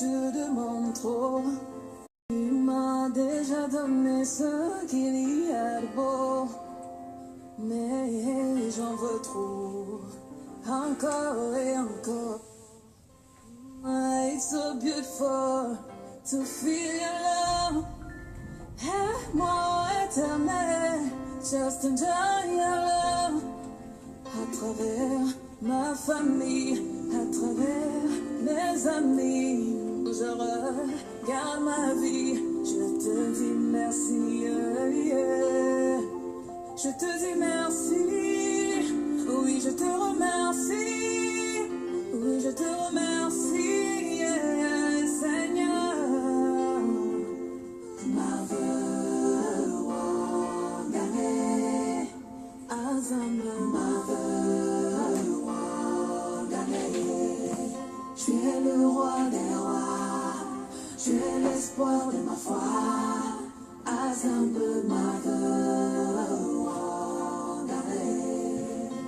te demande trop. Tu m'as déjà donné ce qu'il y a de beau, mais j'en veux trop, encore et encore. It's so beautiful to feel your love. Aime-moi éternel, just enjoy your love. À travers ma famille, à travers mes amis, je regarde ma vie, je te dis merci, yeah. Je te dis merci, oui je te remercie, oui je te remercie, yeah, Seigneur. Ma tu es le roi des rois, tu es l'espoir de ma foi. Azambe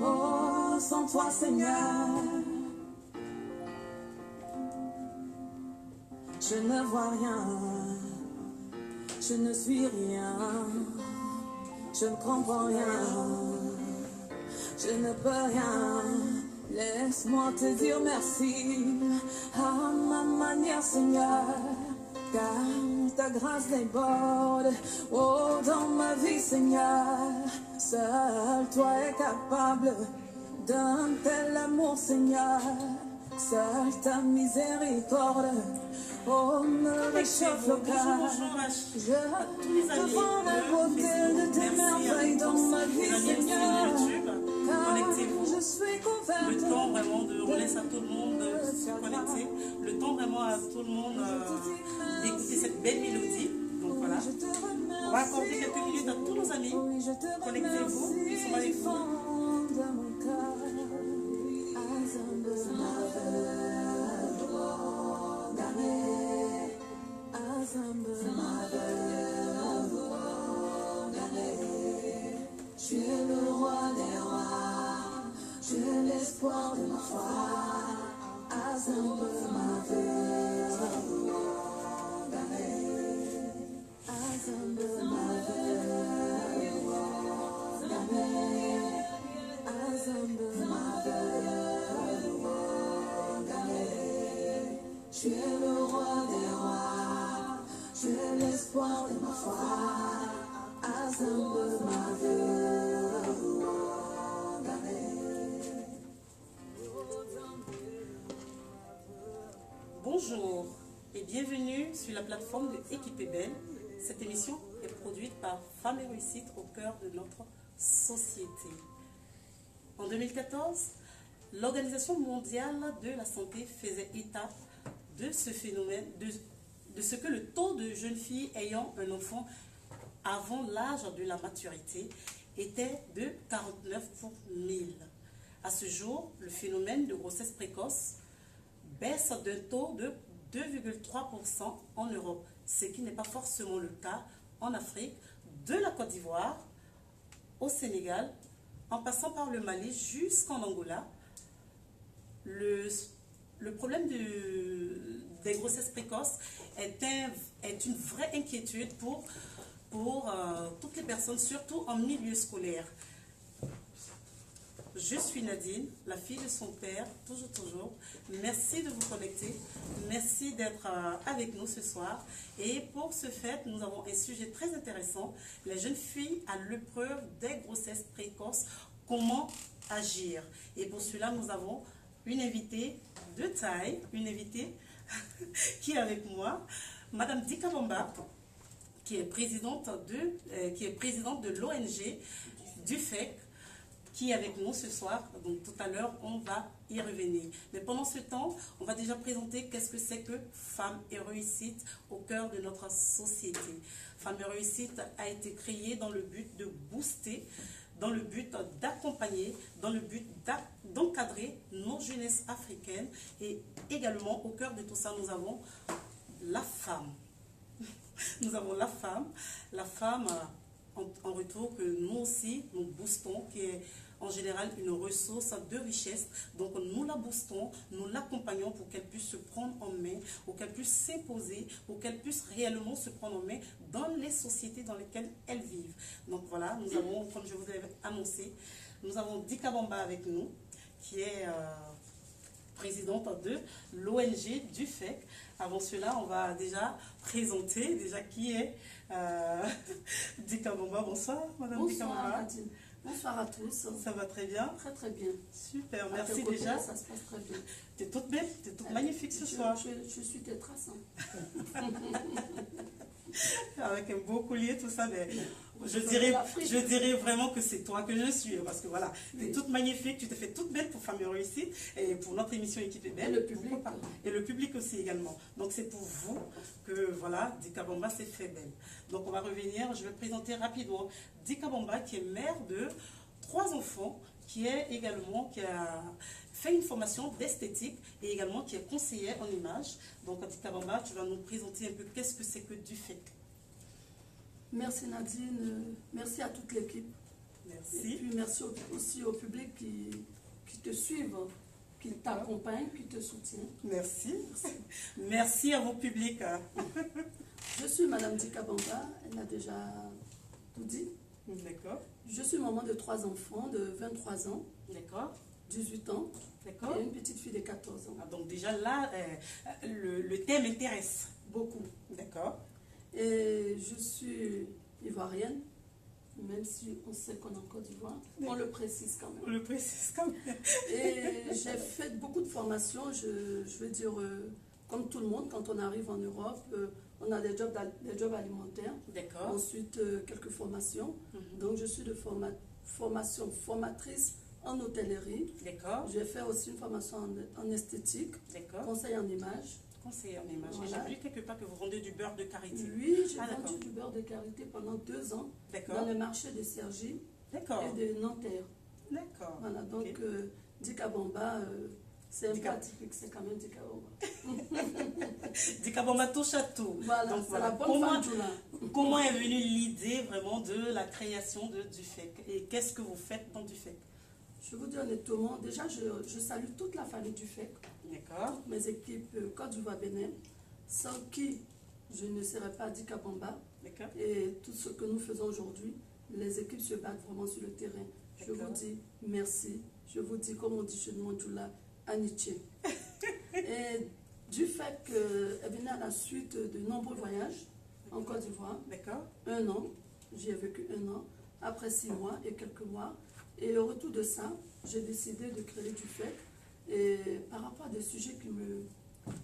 oh, sans toi Seigneur, je ne vois rien, je ne suis rien, je ne comprends rien, je ne peux rien. Laisse-moi te dire merci à ma manière, Seigneur, car ta grâce déborde, oh, dans ma vie, Seigneur. Seul toi es capable d'un tel amour, Seigneur. Seule ta miséricorde, oh, me réchauffe le cœur. Je devant la beauté de tes merveilles dans ma vie, Seigneur. Connectez-vous. Le temps vraiment de, on laisse à tout le monde se connecter. Le temps vraiment à tout le monde d'écouter cette belle mélodie. Donc voilà. On va accorder quelques minutes à tous nos amis. Connectez-vous. Ils sont avec vous. Tu es le roi des rois, tu es l'espoir de ma foi. Azambe ma vie, Azambe ma vie, Azambe ma vie. Tu es le roi des rois, tu es l'espoir de ma foi. Azambe ma vie. Bonjour et bienvenue sur la plateforme de Équipée Belle. Cette émission est produite par Femmes et Réussite au cœur de notre société. En 2014, l'Organisation mondiale de la santé faisait état de ce phénomène, de ce que le taux de jeunes filles ayant un enfant avant l'âge de la maturité était de 49 pour 1000. À ce jour, le phénomène de grossesse précoce baisse d'un taux de 2,3% en Europe, ce qui n'est pas forcément le cas en Afrique, de la Côte d'Ivoire au Sénégal, en passant par le Mali jusqu'en Angola. Le problème des grossesses précoces est une vraie inquiétude pour toutes les personnes, surtout en milieu scolaire. Je suis Nadine, la fille de son père, toujours. Merci de vous connecter. Merci d'être avec nous ce soir. Et pour ce fait, nous avons un sujet très intéressant. Les jeunes filles à l'épreuve des grossesses précoces. Comment agir? Et pour cela, nous avons une invitée de taille, une invitée qui est avec moi, Madame Dika Bamba, qui est présidente de l'ONG du FEC, qui est avec nous ce soir. Donc tout à l'heure, on va y revenir. Mais pendant ce temps, on va déjà présenter qu'est-ce que c'est que Femmes et Réussite au cœur de notre société. Femmes et Réussite a été créée dans le but de booster, dans le but d'accompagner, dans le but d'encadrer nos jeunesses africaines. Et également, au cœur de tout ça, nous avons la femme. Nous avons la femme en retour que nous aussi, nous boostons, qui est en général une ressource de richesse. Donc nous la boostons, nous l'accompagnons pour qu'elle puisse se prendre en main, pour qu'elle puisse s'imposer, pour qu'elle puisse réellement se prendre en main dans les sociétés dans lesquelles elles vivent. Donc voilà, nous avons, comme je vous ai annoncé, nous avons Dika Bamba avec nous, qui est présidente de l'ONG du FEC. Avant cela, on va déjà présenter qui est Dika Bamba. Bonsoir, Madame Dika Bamba. Bonsoir, Nadine. Bonsoir à tous. Ça va très bien? Très très bien. Super, À merci tes côtés, déjà. ça se passe très bien. Tu es toute belle, tu es toute magnifique ce soir. Je suis tes traces. Avec un beau collier, tout ça. Mais je l'Afrique. dirais vraiment que c'est toi que je suis. Parce que voilà, tu es Oui. toute magnifique, tu te fais toute belle pour Femmes et Réussite et pour notre émission Équipe est belle. Et le public. Pourquoi pas? Et le public aussi également. Donc c'est pour vous que voilà, Dika Bamba s'est fait belle. Donc on va revenir, je vais présenter rapidement Dika Bamba qui est mère de 3 enfants, qui a fait une formation d'esthétique et également qui est conseillère en images. Donc Dika Bamba, tu vas nous présenter un peu qu'est-ce que c'est que du FEC. Merci Nadine, merci à toute l'équipe. Et Merci. puis merci aussi au public qui te suivent, qui t'accompagne, qui te soutient. Merci. Merci à vos publics. Je suis Madame Dika Bamba, elle a déjà tout dit. D'accord. Je suis maman de 3 enfants de 23 ans, D'accord. 18 ans D'accord. et une petite fille de 14 ans. Ah, donc déjà là, le thème intéresse. Beaucoup. D'accord. Et je suis ivoirienne, même si on sait qu'on est en Côte d'Ivoire, on le précise quand On même. le précise quand même. Et j'ai fait beaucoup de formations, je veux dire, comme tout le monde, quand on arrive en Europe, on a des jobs alimentaires, D'accord. ensuite quelques formations. Mhm. Donc je suis de formatrice en hôtellerie. D'accord. J'ai fait aussi une formation en esthétique, D'accord. conseil en image. Conseiller en image. Voilà. J'ai vu quelque part que vous vendez du beurre de karité. Oui, j'ai Ah, d'accord. vendu du beurre de karité pendant 2 ans dans D'accord. le marché de Cergy D'accord. et de Nanterre. D'accord. Voilà, donc Ok. Dika Bamba, c'est un peu Dika. atypique, c'est quand même Dika Bamba. Dika Bamba touche à tout. Voilà, Donc, c'est la bonne femme du là. Comment est venue l'idée vraiment de la création du FEC et qu'est-ce que vous faites dans du FEC? Je vous dis honnêtement, déjà je salue toute la famille du FEC, D'accord. toutes mes équipes Côte d'Ivoire Bénin, sans qui je ne serais pas Dika Bamba. D'accord. Et tout ce que nous faisons aujourd'hui, les équipes se battent vraiment sur le terrain. Je D'accord. vous dis merci. Je vous dis, comme on dit chez nous, Mandjoula, Aniché. Et du fait qu'elle venait à la suite de nombreux voyages en Côte d'Ivoire, D'accord. 1 an, j'y ai vécu 1 an, après 6 mois et quelques mois. Et au retour de ça, j'ai décidé de créer du FEC. Et par rapport à des sujets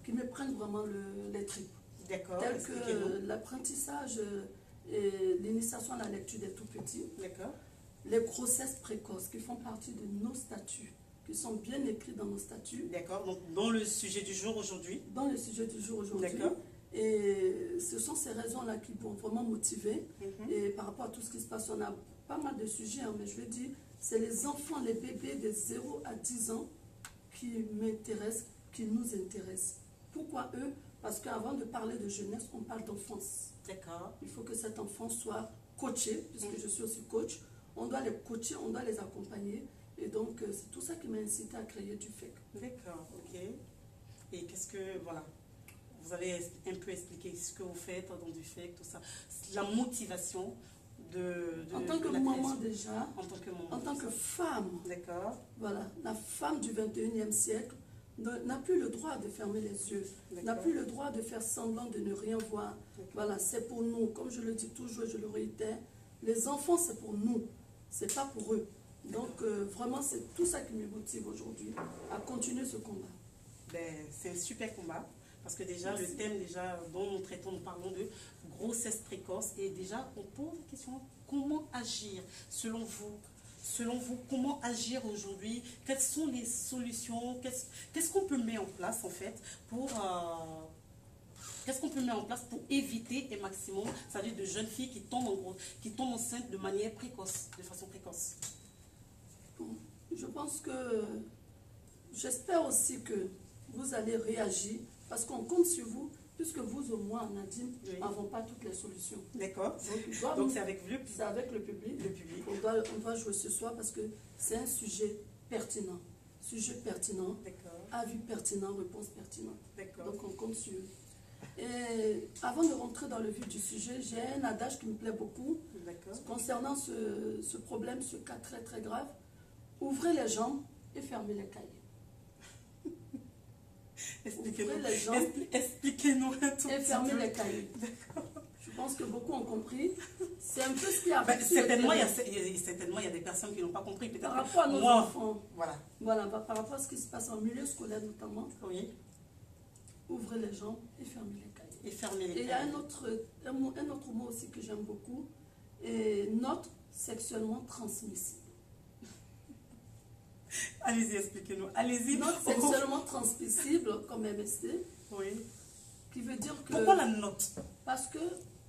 qui me prennent vraiment les tripes. D'accord. Tels Expliquez-nous. que l'apprentissage et l'initiation à la lecture des tout-petits, D'accord. les grossesses précoces qui font partie de nos statuts, qui sont bien écrits dans nos statuts, D'accord. Donc, dans le sujet du jour aujourd'hui. dans le sujet du jour aujourd'hui. D'accord. Et ce sont ces raisons-là qui vont vraiment motiver. Mhm. Et par rapport à tout ce qui se passe, on a pas mal de sujets, hein, mais je veux dire, c'est les enfants, les bébés de 0 à 10 ans qui m'intéressent, qui nous intéressent. Pourquoi eux? Parce qu'avant de parler de jeunesse, on parle d'enfance. D'accord. Il faut que cet enfant soit coaché, puisque je suis aussi coach. On doit les coacher, on doit les accompagner. Et donc, c'est tout ça qui m'a incité à créer du FEC. D'accord. Ok. Et qu'est-ce que, voilà, vous avez un peu expliqué ce que vous faites dans du FEC, tout ça. La motivation de En tant que la maman création. déjà, En tant que maman. en tant que femme, D'accord. voilà, la femme du 21e siècle n'a plus le droit de fermer les yeux, n'a D'accord. plus le droit de faire semblant de ne rien voir. D'accord. Voilà, c'est pour nous, comme je le dis toujours et je le réitère, les enfants c'est pour nous, c'est pas pour eux. Donc vraiment c'est tout ça qui me motive aujourd'hui à continuer ce combat. Ben, c'est un super combat. Parce que déjà, Merci. le thème déjà, dont nous traitons, nous parlons de grossesse précoce. Et déjà, on pose la question, comment agir selon vous? Selon vous, comment agir aujourd'hui? Quelles sont les solutions? Qu'est-ce qu'on peut mettre en place, en fait, pour... Qu'est-ce qu'on peut mettre en place pour éviter un maximum, c'est-à-dire de jeunes filles qui tombent enceintes de manière précoce, de façon précoce? Bon, je pense que, j'espère aussi que vous allez réagir, parce qu'on compte sur vous, puisque vous ou moi, Nadine, Oui. n'avons pas toutes les solutions. D'accord. Donc, Donc c'est avec le c'est avec le public. Le public. On doit jouer ce soir parce que c'est un sujet pertinent. Sujet pertinent, D'accord. avis pertinent, réponse pertinente. D'accord. Donc on compte sur eux. Et avant de rentrer dans le vif du sujet, j'ai un adage qui me plaît beaucoup D'accord. concernant ce problème, ce cas très très grave. Ouvrez les jambes et fermez les cahiers. Expliquez-nous. Ouvrez les jambes Expliquez-nous un tout et petit fermez peu. les cahiers. Je pense que beaucoup ont compris. C'est un peu ce qui a Ben, fait certainement, il y a des personnes qui n'ont pas compris. Peut-être par que rapport à nos moi, enfants. Voilà. Voilà, par rapport à ce qui se passe en milieu scolaire notamment, Oui. ouvrez les jambes et fermez les cahiers. Et fermer les Et il y a cahiers. un autre mot aussi que j'aime beaucoup, et note sexuellement transmissible. Allez-y, expliquez-nous. Allez-y. Note sexuellement transmissible comme MST, Oui. qui veut dire que... Pourquoi la note? Parce que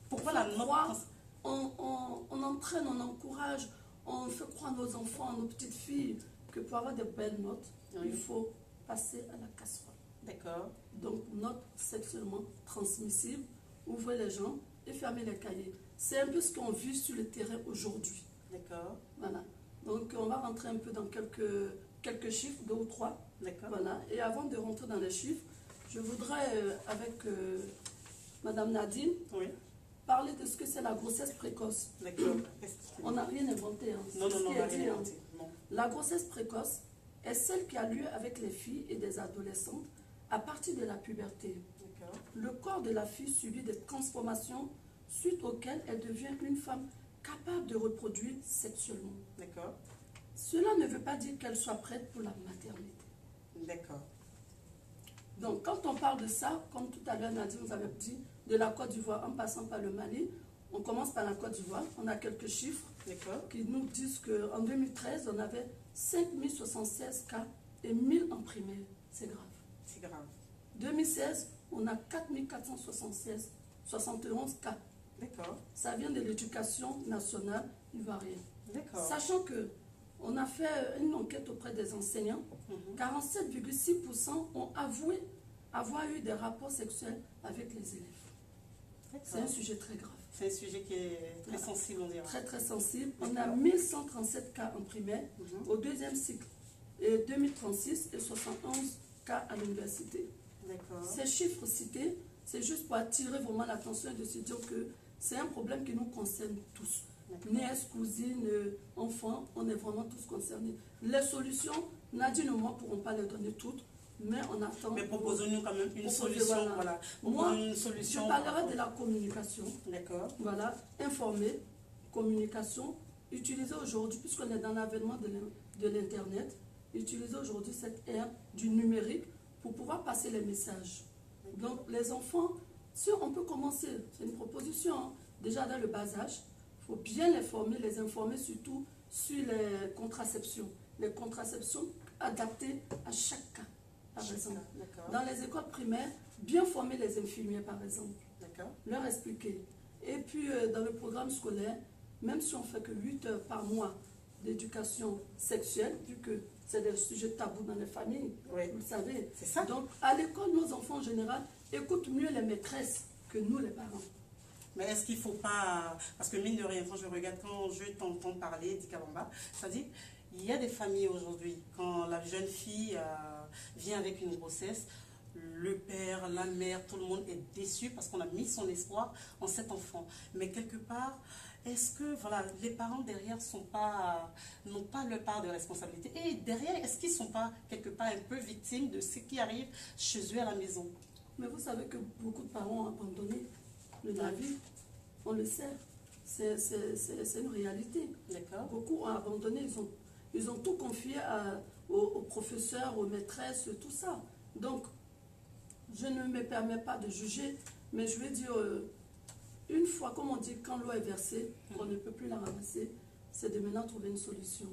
Pourquoi la faut note? croire, on entraîne, on encourage, on fait croire à nos enfants, à nos petites filles, que pour avoir des belles notes, Oui. il faut passer à la casserole. D'accord. Donc, note sexuellement transmissible, ouvrez les jambes et fermez les cahiers. C'est un peu ce qu'on vit sur le terrain aujourd'hui. D'accord. Voilà. Donc, on va rentrer un peu dans quelques chiffres, 2 ou 3. D'accord. Voilà. Et avant de rentrer dans les chiffres, je voudrais, avec Madame Nadine, Oui. parler de ce que c'est la grossesse précoce. D'accord. On n'a rien inventé. Hein. Non, C'est non, ce non, qui on est va dit, rien hein. inventer. Non. La grossesse précoce est celle qui a lieu avec les filles et des adolescentes à partir de la puberté. D'accord. Le corps de la fille subit des transformations suite auxquelles elle devient une femme capable de reproduire sexuellement. D'accord. Cela ne veut pas dire qu'elle soit prête pour la maternité. D'accord. Donc, quand on parle de ça, comme tout à l'heure Nadine vous avait dit, de la Côte d'Ivoire en passant par le Mali, on commence par la Côte d'Ivoire. On a quelques chiffres D'accord. qui nous disent qu'en 2013, on avait 5076 cas et 1000 en primaire. C'est grave. C'est grave. 2016, on a 71 cas. D'accord. Ça vient de l'éducation nationale ivoirienne. D'accord. Sachant que on a fait une enquête auprès des enseignants, 47,6% ont avoué avoir eu des rapports sexuels avec les élèves. C'est un D'accord. sujet très grave, C'est un sujet qui est très sensible, on dirait. très très sensible. On a D'accord. 1137 cas en primaire Mhm. au deuxième cycle, et 2036 et 71 cas à l'université. D'accord. Ces chiffres cités, c'est juste pour attirer vraiment l'attention et de se dire que c'est un problème qui nous concerne tous. D'accord. Nièces, cousines, enfants, on est vraiment tous concernés. Les solutions, Nadine et moi ne pourrons pas les donner toutes, mais on attend. Mais proposons-nous quand même une Proposez, solution. voilà. Voilà. Moi, Proposons une Je solution. parlerai de la communication. D'accord. Voilà, informer, communication, utiliser aujourd'hui, puisqu'on est dans l'avènement de l'Internet, utiliser aujourd'hui cette ère du numérique pour pouvoir passer les messages. Donc les enfants, si on peut commencer, c'est une proposition, hein, déjà dans le bas âge, il faut bien les former, les informer surtout sur les contraceptions. Les contraceptions adaptées à chaque cas, par exemple. D'accord. Dans les écoles primaires, bien former les infirmiers, par exemple. D'accord. Leur expliquer. Et puis, dans le programme scolaire, même si on fait que 8 heures par mois d'éducation sexuelle, vu que c'est des sujets tabous dans les familles, Oui. vous le savez. C'est ça. Donc, à l'école, nos enfants en général écoutent mieux les maîtresses que nous, les parents. Mais est-ce qu'il ne faut pas... Parce que mine de rien, quand je regarde, quand je t'entends parler d'Ikabamba, ça dit, il y a des familles aujourd'hui, quand la jeune fille vient avec une grossesse, le père, la mère, tout le monde est déçu parce qu'on a mis son espoir en cet enfant. Mais quelque part, est-ce que voilà, les parents derrière n'ont pas leur part de responsabilité? Et derrière, est-ce qu'ils ne sont pas quelque part un peu victimes de ce qui arrive chez eux à la maison? Mais vous savez que beaucoup de parents ont abandonné le navire. On le sait. C'est une réalité. D'accord. Beaucoup ont abandonné. Ils ont tout confié aux professeurs, aux maîtresses, tout ça. Donc, je ne me permets pas de juger, mais je vais dire, une fois, comme on dit, quand l'eau est versée, on ne peut plus la ramasser, c'est de maintenant trouver une solution.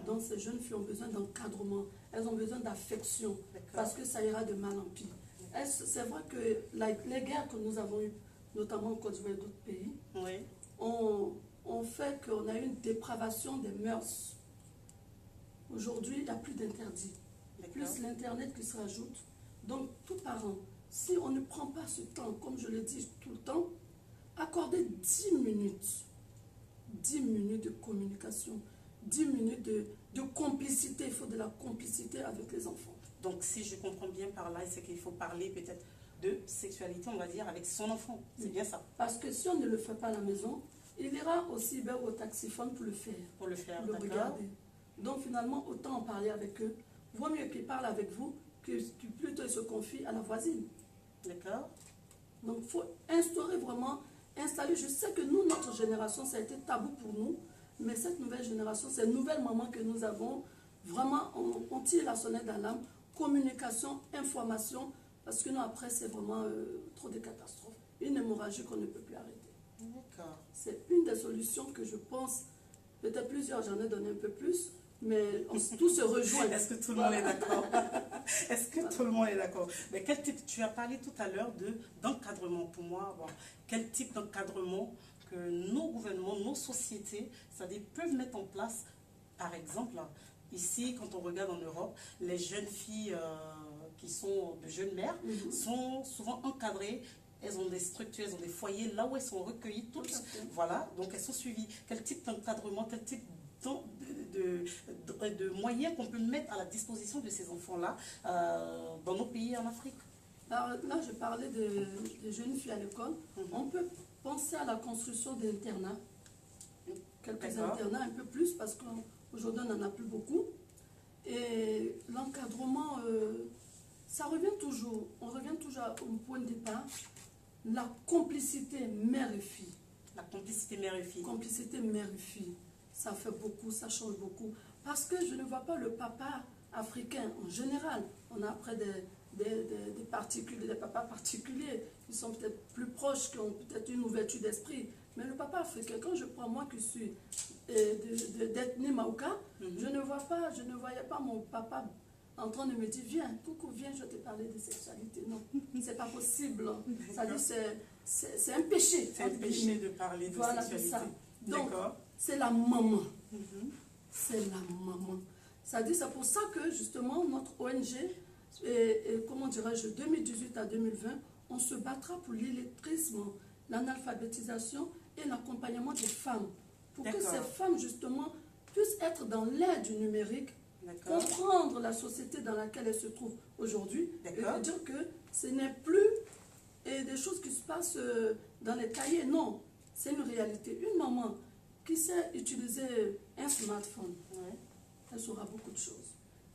Donc, ces jeunes filles ont besoin d'encadrement, elles ont besoin d'affection, parce que ça ira de mal en pire. C'est vrai que les guerres que nous avons eues, notamment en Côte d'Ivoire et d'autres pays, Oui. ont fait qu'on a eu une dépravation des mœurs. Aujourd'hui, il n'y a plus d'interdit. Plus l'Internet qui se rajoute. Donc, tout parent, si on ne prend pas ce temps, comme je le dis tout le temps, accorder 10 minutes de communication, 10 minutes de complicité. Il faut de la complicité avec les enfants. Donc, si je comprends bien par là, c'est qu'il faut parler peut-être de sexualité, on va dire, avec son enfant. C'est bien ça. Parce que si on ne le fait pas à la maison, il ira aussi au taxiphone pour le faire. Pour le faire, le d'accord. regarder. Donc finalement, autant en parler avec eux. Vaut mieux qu'ils parlent avec vous que plutôt ils se confient à la voisine. D'accord. Donc il faut instaurer vraiment, installer. Je sais que nous, notre génération, ça a été tabou pour nous. Mais cette nouvelle génération, ces nouvelles mamans que nous avons, vraiment, on tire la sonnette d'alarme. Communication, information. Parce que nous, après, c'est vraiment trop de catastrophes. Une hémorragie qu'on ne peut plus arrêter. D'accord. C'est une des solutions que je pense, peut-être plusieurs, j'en ai donné un peu plus, mais tout se rejoint. Est-ce que tout le monde est d'accord? Est-ce que tout le monde est d'accord? Mais quel type, tu as parlé tout à l'heure d'encadrement pour moi. Bon, quel type d'encadrement que nos gouvernements, nos sociétés, c'est-à-dire peuvent mettre en place? Par exemple, ici, quand on regarde en Europe, les jeunes filles qui sont de jeunes mères sont souvent encadrées. Elles ont des structures, elles ont des foyers là où elles sont recueillies toutes. Voilà, donc elles sont suivies. Quel type d'encadrement, quel type de moyens qu'on peut mettre à la disposition de ces enfants-là dans nos pays en Afrique? Alors, là, je parlais de jeunes filles à l'école. On peut penser à la construction d'internats. Quelques internats, un peu plus, parce qu'aujourd'hui, on n'en a plus beaucoup. Et l'encadrement, ça revient toujours. On revient toujours au point de départ. La complicité mère et fille. La complicité mère et fille. Complicité mère et fille. Ça fait beaucoup, ça change beaucoup. Parce que je ne vois pas le papa africain en général. On a après des particuliers, des papas particuliers qui sont peut-être plus proches, qui ont peut-être une ouverture d'esprit. Mais le papa africain, quand je prends moi qui suis d'ethnie Maouka, je ne voyais pas mon papa en train de me dire, viens, coucou, viens, je vais te parler de sexualité. Non, c'est pas possible. C'est-à-dire, c'est un péché. C'est un péché de parler de sexualité. Ça. Donc, c'est la maman. C'est la maman. C'est-à-dire, c'est pour ça que, justement, notre ONG, comment dirais-je, 2018 à 2020, on se battra pour l'illettrisme, l'analphabétisation et l'accompagnement des femmes. Pour que ces femmes, justement, puissent être dans l'ère du numérique, comprendre la société dans laquelle elles se trouvent aujourd'hui, et dire que ce n'est plus des choses qui se passent dans les cahiers. Non, c'est une réalité. Une maman qui sait utiliser un smartphone, elle saura beaucoup de choses.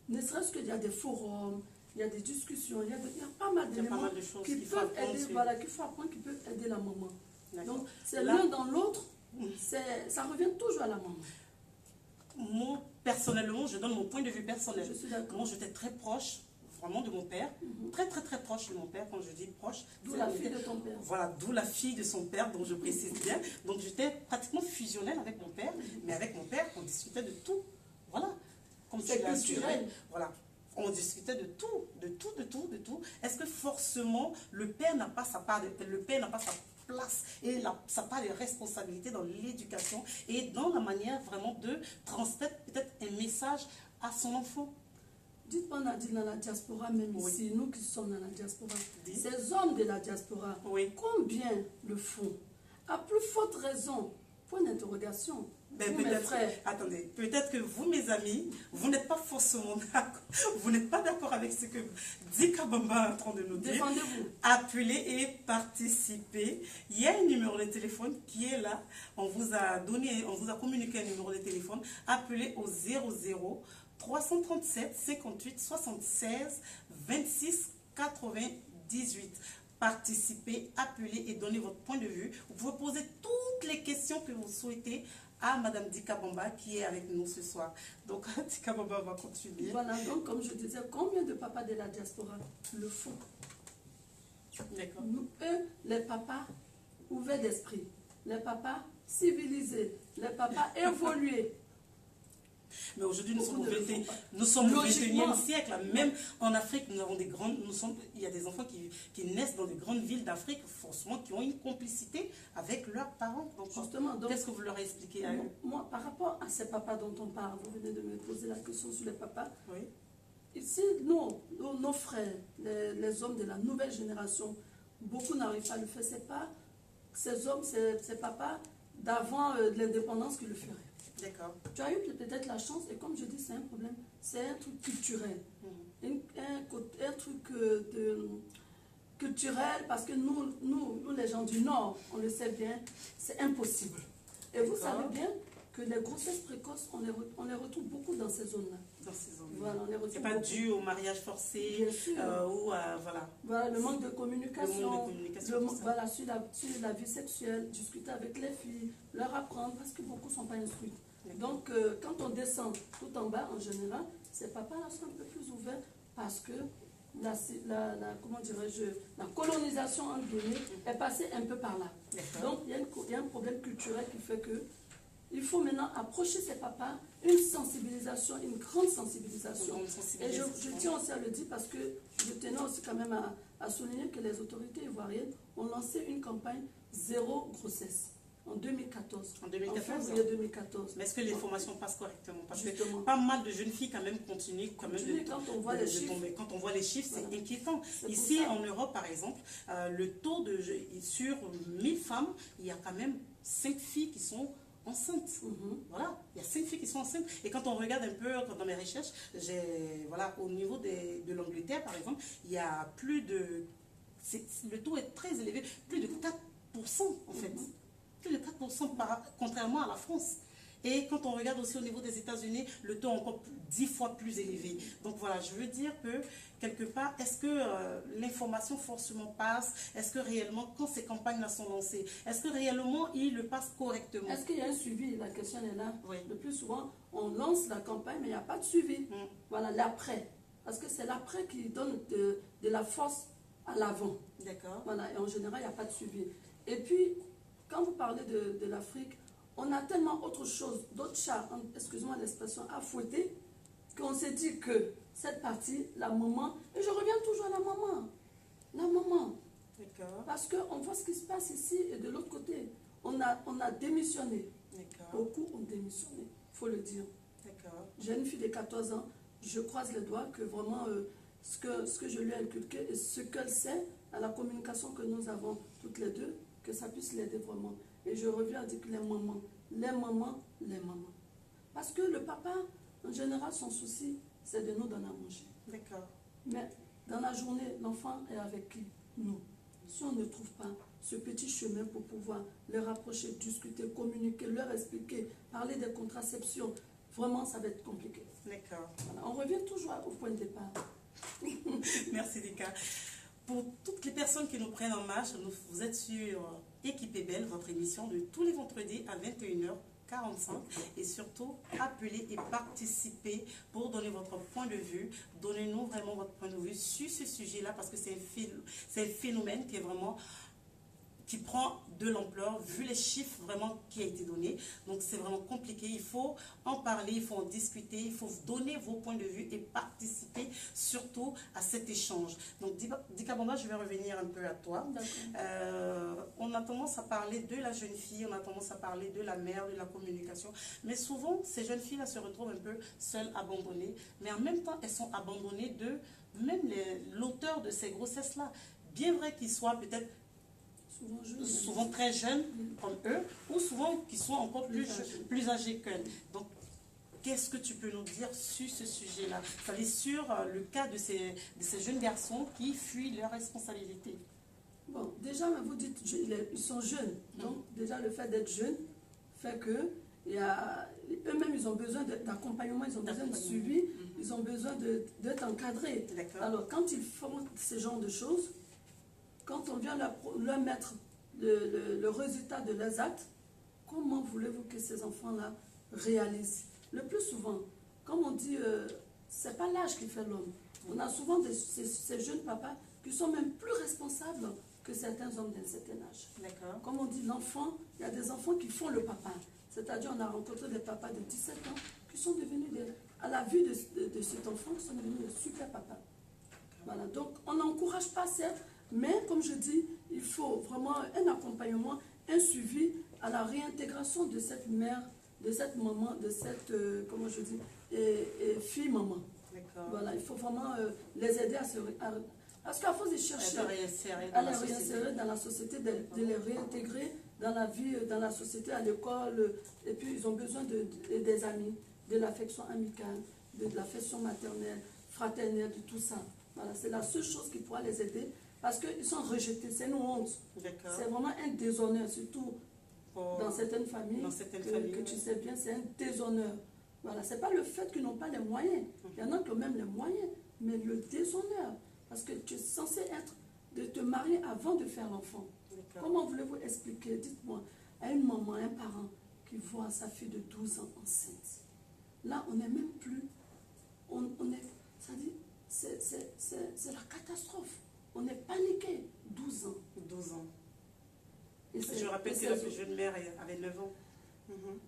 Ne serait-ce qu'il y a des forums, il y a des discussions, il y a pas mal d'éléments qui peuvent aider, voilà, qu'il faut apprendre, qui peuvent aider la maman. Donc, c'est l'un dans l'autre, ça revient toujours à la maman. Moi, personnellement, je donne mon point de vue personnel. Je suis d'accord. Moi, j'étais très proche, vraiment, de mon père. Très, très, très proche de mon père. Quand je dis proche, d'où la fille de ton père. Voilà, d'où la fille de son père, dont je précise bien. Donc, j'étais pratiquement fusionnelle avec mon père. Mais avec mon père, on discutait de tout. Voilà. Comme tu l'as assuré. Voilà. On discutait de tout, de tout, de tout, de tout. Est-ce que forcément, le père n'a pas sa part, le père n'a pas sa place et sa part de responsabilité dans l'éducation et dans la manière vraiment de transmettre peut-être un message à son enfant? Dites-moi, Nadine, dans la diaspora, même ici, nous qui sommes dans la diaspora, ces hommes de la diaspora, combien le font? À plus forte raison, point d'interrogation. Attendez, peut-être que vous, mes amis, vous n'êtes pas forcément d'accord. Vous n'êtes pas d'accord avec ce que Dika Bamba est en train de nous dire. Défendez-vous. Appelez et participez. Il y a un numéro de téléphone qui est là. On vous a communiqué un numéro de téléphone. Appelez au 00 337 58 76 26 98. Participez, appelez et donnez votre point de vue. Vous pouvez poser toutes les questions que vous souhaitez à Madame Dika Bamba qui est avec nous ce soir. Donc, Dika Bamba va continuer. Voilà, donc comme je disais, combien de papas de la diaspora le font? D'accord. Eux, les papas ouverts d'esprit, les papas civilisés, les papas évolués. Mais aujourd'hui, nous sommes au 21e siècle. Même en Afrique, nous avons il y a des enfants qui naissent dans des grandes villes d'Afrique, forcément, qui ont une complicité avec leurs parents. Donc, justement, qu'est-ce que vous leur expliquez à eux? Moi, par rapport à ces papas dont on parle, vous venez de me poser la question sur les papas. Oui. ici, nos frères, les hommes de la nouvelle génération, beaucoup n'arrivent pas à le faire. C'est pas ces hommes, ces papas d'avant l'indépendance qui le feraient. D'accord. Tu as eu peut-être la chance, et comme je dis, c'est un problème, c'est un truc culturel. Un truc culturel, parce que nous, les gens du Nord, on le sait bien, c'est impossible. Et vous savez bien que les grossesses précoces, on les retrouve beaucoup dans ces zones-là. Dans ces zones. Voilà, on les retrouve c'est pas beaucoup. dû au mariage forcé Bien sûr. ou à, voilà. Voilà, le manque de communication, Le manque de communication, tout ça. voilà, sur la vie sexuelle, discuter avec les filles, leur apprendre, parce que beaucoup ne sont pas instruits. Donc, quand on descend tout en bas, en général, ces papas-là sont un peu plus ouverts parce que comment dirais-je, la colonisation en Guinée est passée un peu par là. Donc, il y a un problème culturel qui fait que il faut maintenant approcher ces papas, une sensibilisation, une grande sensibilisation. Et je tiens aussi à le dire parce que je tenais aussi quand même à souligner que les autorités ivoiriennes ont lancé une campagne zéro grossesse en 2014. En 2014. En février 2014. Mais est-ce que les formations passent correctement? Parce Justement. que pas mal de jeunes filles quand même continuent quand même Quand on voit les chiffres. Quand on voit les chiffres, Voilà. c'est inquiétant. C'est Ici, pour ça. en Europe, par exemple, le taux sur 1000 femmes, il y a quand même 5 filles qui sont enceintes. Voilà, il y a 5 filles qui sont enceintes. Et quand on regarde un peu dans mes recherches, voilà, au niveau de l'Angleterre, par exemple, il y a plus de... le taux est très élevé, plus de 4% en fait. Plus de 4% contrairement à la France. Et quand on regarde aussi au niveau des États-Unis, le taux est encore 10 fois plus élevé. Donc voilà, je veux dire que quelque part, est-ce que l'information forcément passe? Est-ce que réellement, quand ces campagnes-là sont lancées, est-ce que réellement ils le passent correctement? Est-ce qu'il y a un suivi? La question est là. Oui. Le plus souvent, on lance la campagne, mais il n'y a pas de suivi. Voilà, l'après. Parce que c'est l'après qui donne de la force à l'avant. D'accord. Voilà, et en général, il n'y a pas de suivi. Et puis, quand vous parlez de l'Afrique, on a tellement autre chose, d'autres chats, excusez-moi l'expression, à fouetter, qu'on s'est dit que cette partie, la maman, et je reviens toujours à la maman. La maman. D'accord. Parce qu'on voit ce qui se passe ici et de l'autre côté. On a démissionné. D'accord. Beaucoup ont démissionné, il faut le dire. D'accord. J'ai une fille de 14 ans, je croise les doigts que vraiment ce que je lui ai inculqué et ce qu'elle sait à la communication que nous avons toutes les deux, que ça puisse l'aider vraiment. Et je reviens à dire que les mamans. Parce que le papa, en général, son souci, c'est de nous donner à manger. D'accord. Mais dans la journée, l'enfant est avec qui? Nous. Si on ne trouve pas ce petit chemin pour pouvoir les rapprocher, discuter, communiquer, leur expliquer, parler des contraceptions, vraiment, ça va être compliqué. D'accord. Voilà. On revient toujours au point de départ. Merci Dika. Pour toutes les personnes qui nous prennent en marche, vous êtes sur Équipez Belle, votre émission de tous les vendredis à 21h45. Et surtout, appelez et participez pour donner votre point de vue. Donnez-nous vraiment votre point de vue sur ce sujet-là parce que c'est un phénomène qui est vraiment... qui prend de l'ampleur, vu les chiffres vraiment qui a été donné. Donc c'est vraiment compliqué, il faut en parler, il faut en discuter, il faut donner vos points de vue et participer surtout à cet échange. Donc Dika Bamba, je vais revenir un peu à toi. On a tendance à parler de la jeune fille, on a tendance à parler de la mère, de la communication, mais souvent ces jeunes filles-là se retrouvent un peu seules, abandonnées, mais en même temps elles sont abandonnées de même l'auteur de ces grossesses-là. Bien vrai qu'ils soient peut-être souvent très jeunes comme eux, ou souvent qui sont encore plus âgés qu'elles. Donc, qu'est-ce que tu peux nous dire sur ce sujet-là? C'est-à-dire sur le cas de ces jeunes garçons qui fuient leurs responsabilités. Bon, déjà, vous dites ils sont jeunes. Donc, déjà, le fait d'être jeune fait que eux-mêmes, ils ont besoin d'accompagnement, ils ont besoin de suivi, ils ont besoin d'être encadrés. Alors, quand ils font ce genre de choses, quand on vient leur mettre le résultat de leurs actes, comment voulez-vous que ces enfants-là réalisent? Le plus souvent, comme on dit, c'est pas l'âge qui fait l'homme. On a souvent ces jeunes papas qui sont même plus responsables que certains hommes d'un certain âge. Comme on dit, l'enfant, il y a des enfants qui font le papa. C'est-à-dire, on a rencontré des papas de 17 ans qui sont devenus, à la vue de cet enfant, qui sont devenus des super papas. Voilà, donc on n'encourage pas, certes, mais comme je dis, il faut vraiment un accompagnement, un suivi à la réintégration de cette mère, de cette maman, de cette, comment je dis, fille-maman. D'accord. Voilà, il faut vraiment les aider à se... Parce qu'à force de chercher à les réinsérer à les réinsérer dans la société, de les réintégrer dans la vie, dans la société, à l'école, et puis ils ont besoin des amis, de l'affection amicale, de l'affection maternelle, fraternelle, de tout ça. Voilà, c'est la seule chose qui pourra les aider, parce qu'ils sont rejetés, c'est une honte. C'est vraiment un déshonneur, surtout dans certaines familles, que tu sais bien, c'est un déshonneur. Voilà, c'est pas le fait qu'ils n'ont pas les moyens, il y en a qui ont même les moyens, mais le déshonneur, parce que tu es censé être, de te marier avant de faire l'enfant. Comment voulez-vous expliquer, dites-moi, à une maman, un parent qui voit sa fille de 12 ans enceinte? Là, on n'est même plus, on est, ça dit, c'est la catastrophe. On est paniqué, 12 ans. 12 ans. Et je rappelle que la plus jeune mère avait 9 ans.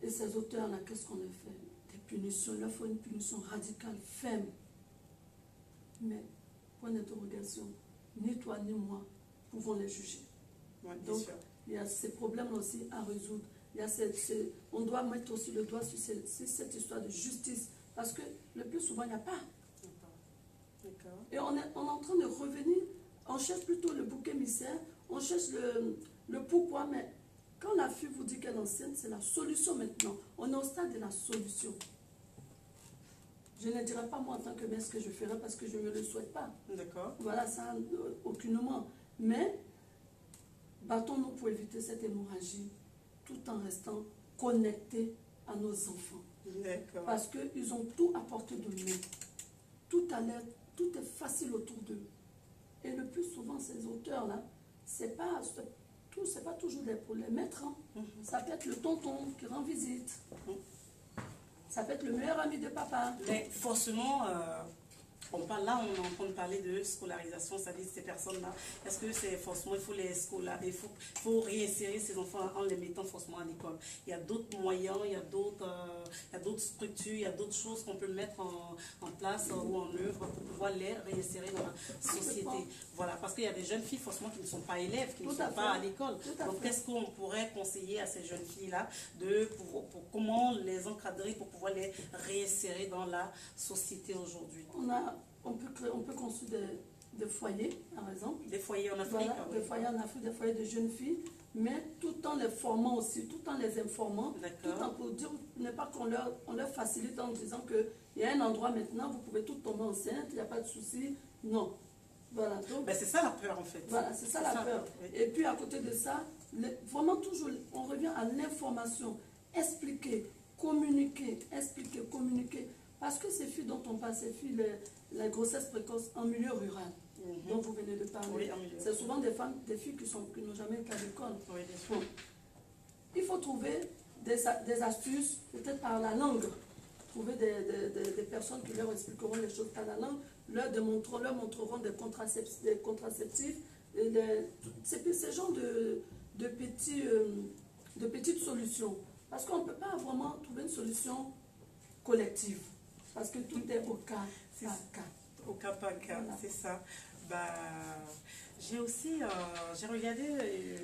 Et ces auteurs-là, qu'est-ce qu'on leur fait? Des punitions, il leur faut une punition radicale, ferme. Mais, point d'interrogation, ni toi ni moi pouvons les juger. Ouais, donc, sûr. Il y a ces problèmes aussi à résoudre. Il y a on doit mettre aussi le doigt sur cette histoire de justice. Parce que le plus souvent, il n'y a pas. Et on est en train de revenir, on cherche plutôt le bouc émissaire, on cherche le pourquoi, mais quand la fille vous dit qu'elle est enceinte, c'est la solution maintenant. On est au stade de la solution. Je ne dirai pas moi en tant que mère ce que je ferai parce que je ne le souhaite pas. D'accord. Voilà, ça, aucunement. Mais, battons-nous pour éviter cette hémorragie tout en restant connectés à nos enfants. D'accord. Parce qu'ils ont tout à portée de main. Tout est facile autour d'eux. Et le plus souvent, ces auteurs-là, c'est pas toujours pour les maîtres. Hein. Ça peut être le tonton qui rend visite. Ça peut être le meilleur ami de papa. Mais forcément, on est en train de parler de scolarisation, ça dit ces personnes-là. Est-ce que c'est forcément, il faut les scolariser, il faut réinsérer ces enfants en les mettant forcément à l'école? Il y a d'autres moyens, il y a d'autres structures, il y a d'autres choses qu'on peut mettre en place ou en œuvre pour pouvoir les réinsérer dans la société. Voilà, parce qu'il y a des jeunes filles forcément qui ne sont pas élèves, qui ne sont pas à l'école. Donc qu'est-ce qu'on pourrait conseiller à ces jeunes filles-là pour comment les encadrer pour pouvoir les réinsérer dans la société aujourd'hui? On peut construire des foyers, par exemple. Des foyers en Afrique. Voilà, des foyers en Afrique, des foyers de jeunes filles, mais tout en les formant aussi, tout en les informant, tout en pour dire, n'est pas qu'on leur facilite en disant qu'il y a un endroit maintenant, vous pouvez tout tomber enceinte, il n'y a pas de souci. Non. Voilà. Donc, c'est ça la peur en fait. Voilà, c'est ça la peur. Oui. Et puis à côté de ça, vraiment toujours, on revient à l'information. Expliquer, communiquer, Parce que ces filles dont on parle, ces filles, la grossesse précoce en milieu rural, dont vous venez de parler, c'est souvent des filles qui n'ont jamais été à l'école. Oui, bon. Il faut trouver des astuces, peut-être par la langue. Trouver des personnes qui leur expliqueront les choses par la langue, leur montreront des contraceptifs, ce genre de petites solutions. Parce qu'on ne peut pas vraiment trouver une solution collective. Parce que tout est au cas par cas. Au cas par cas, voilà. C'est ça. J'ai regardé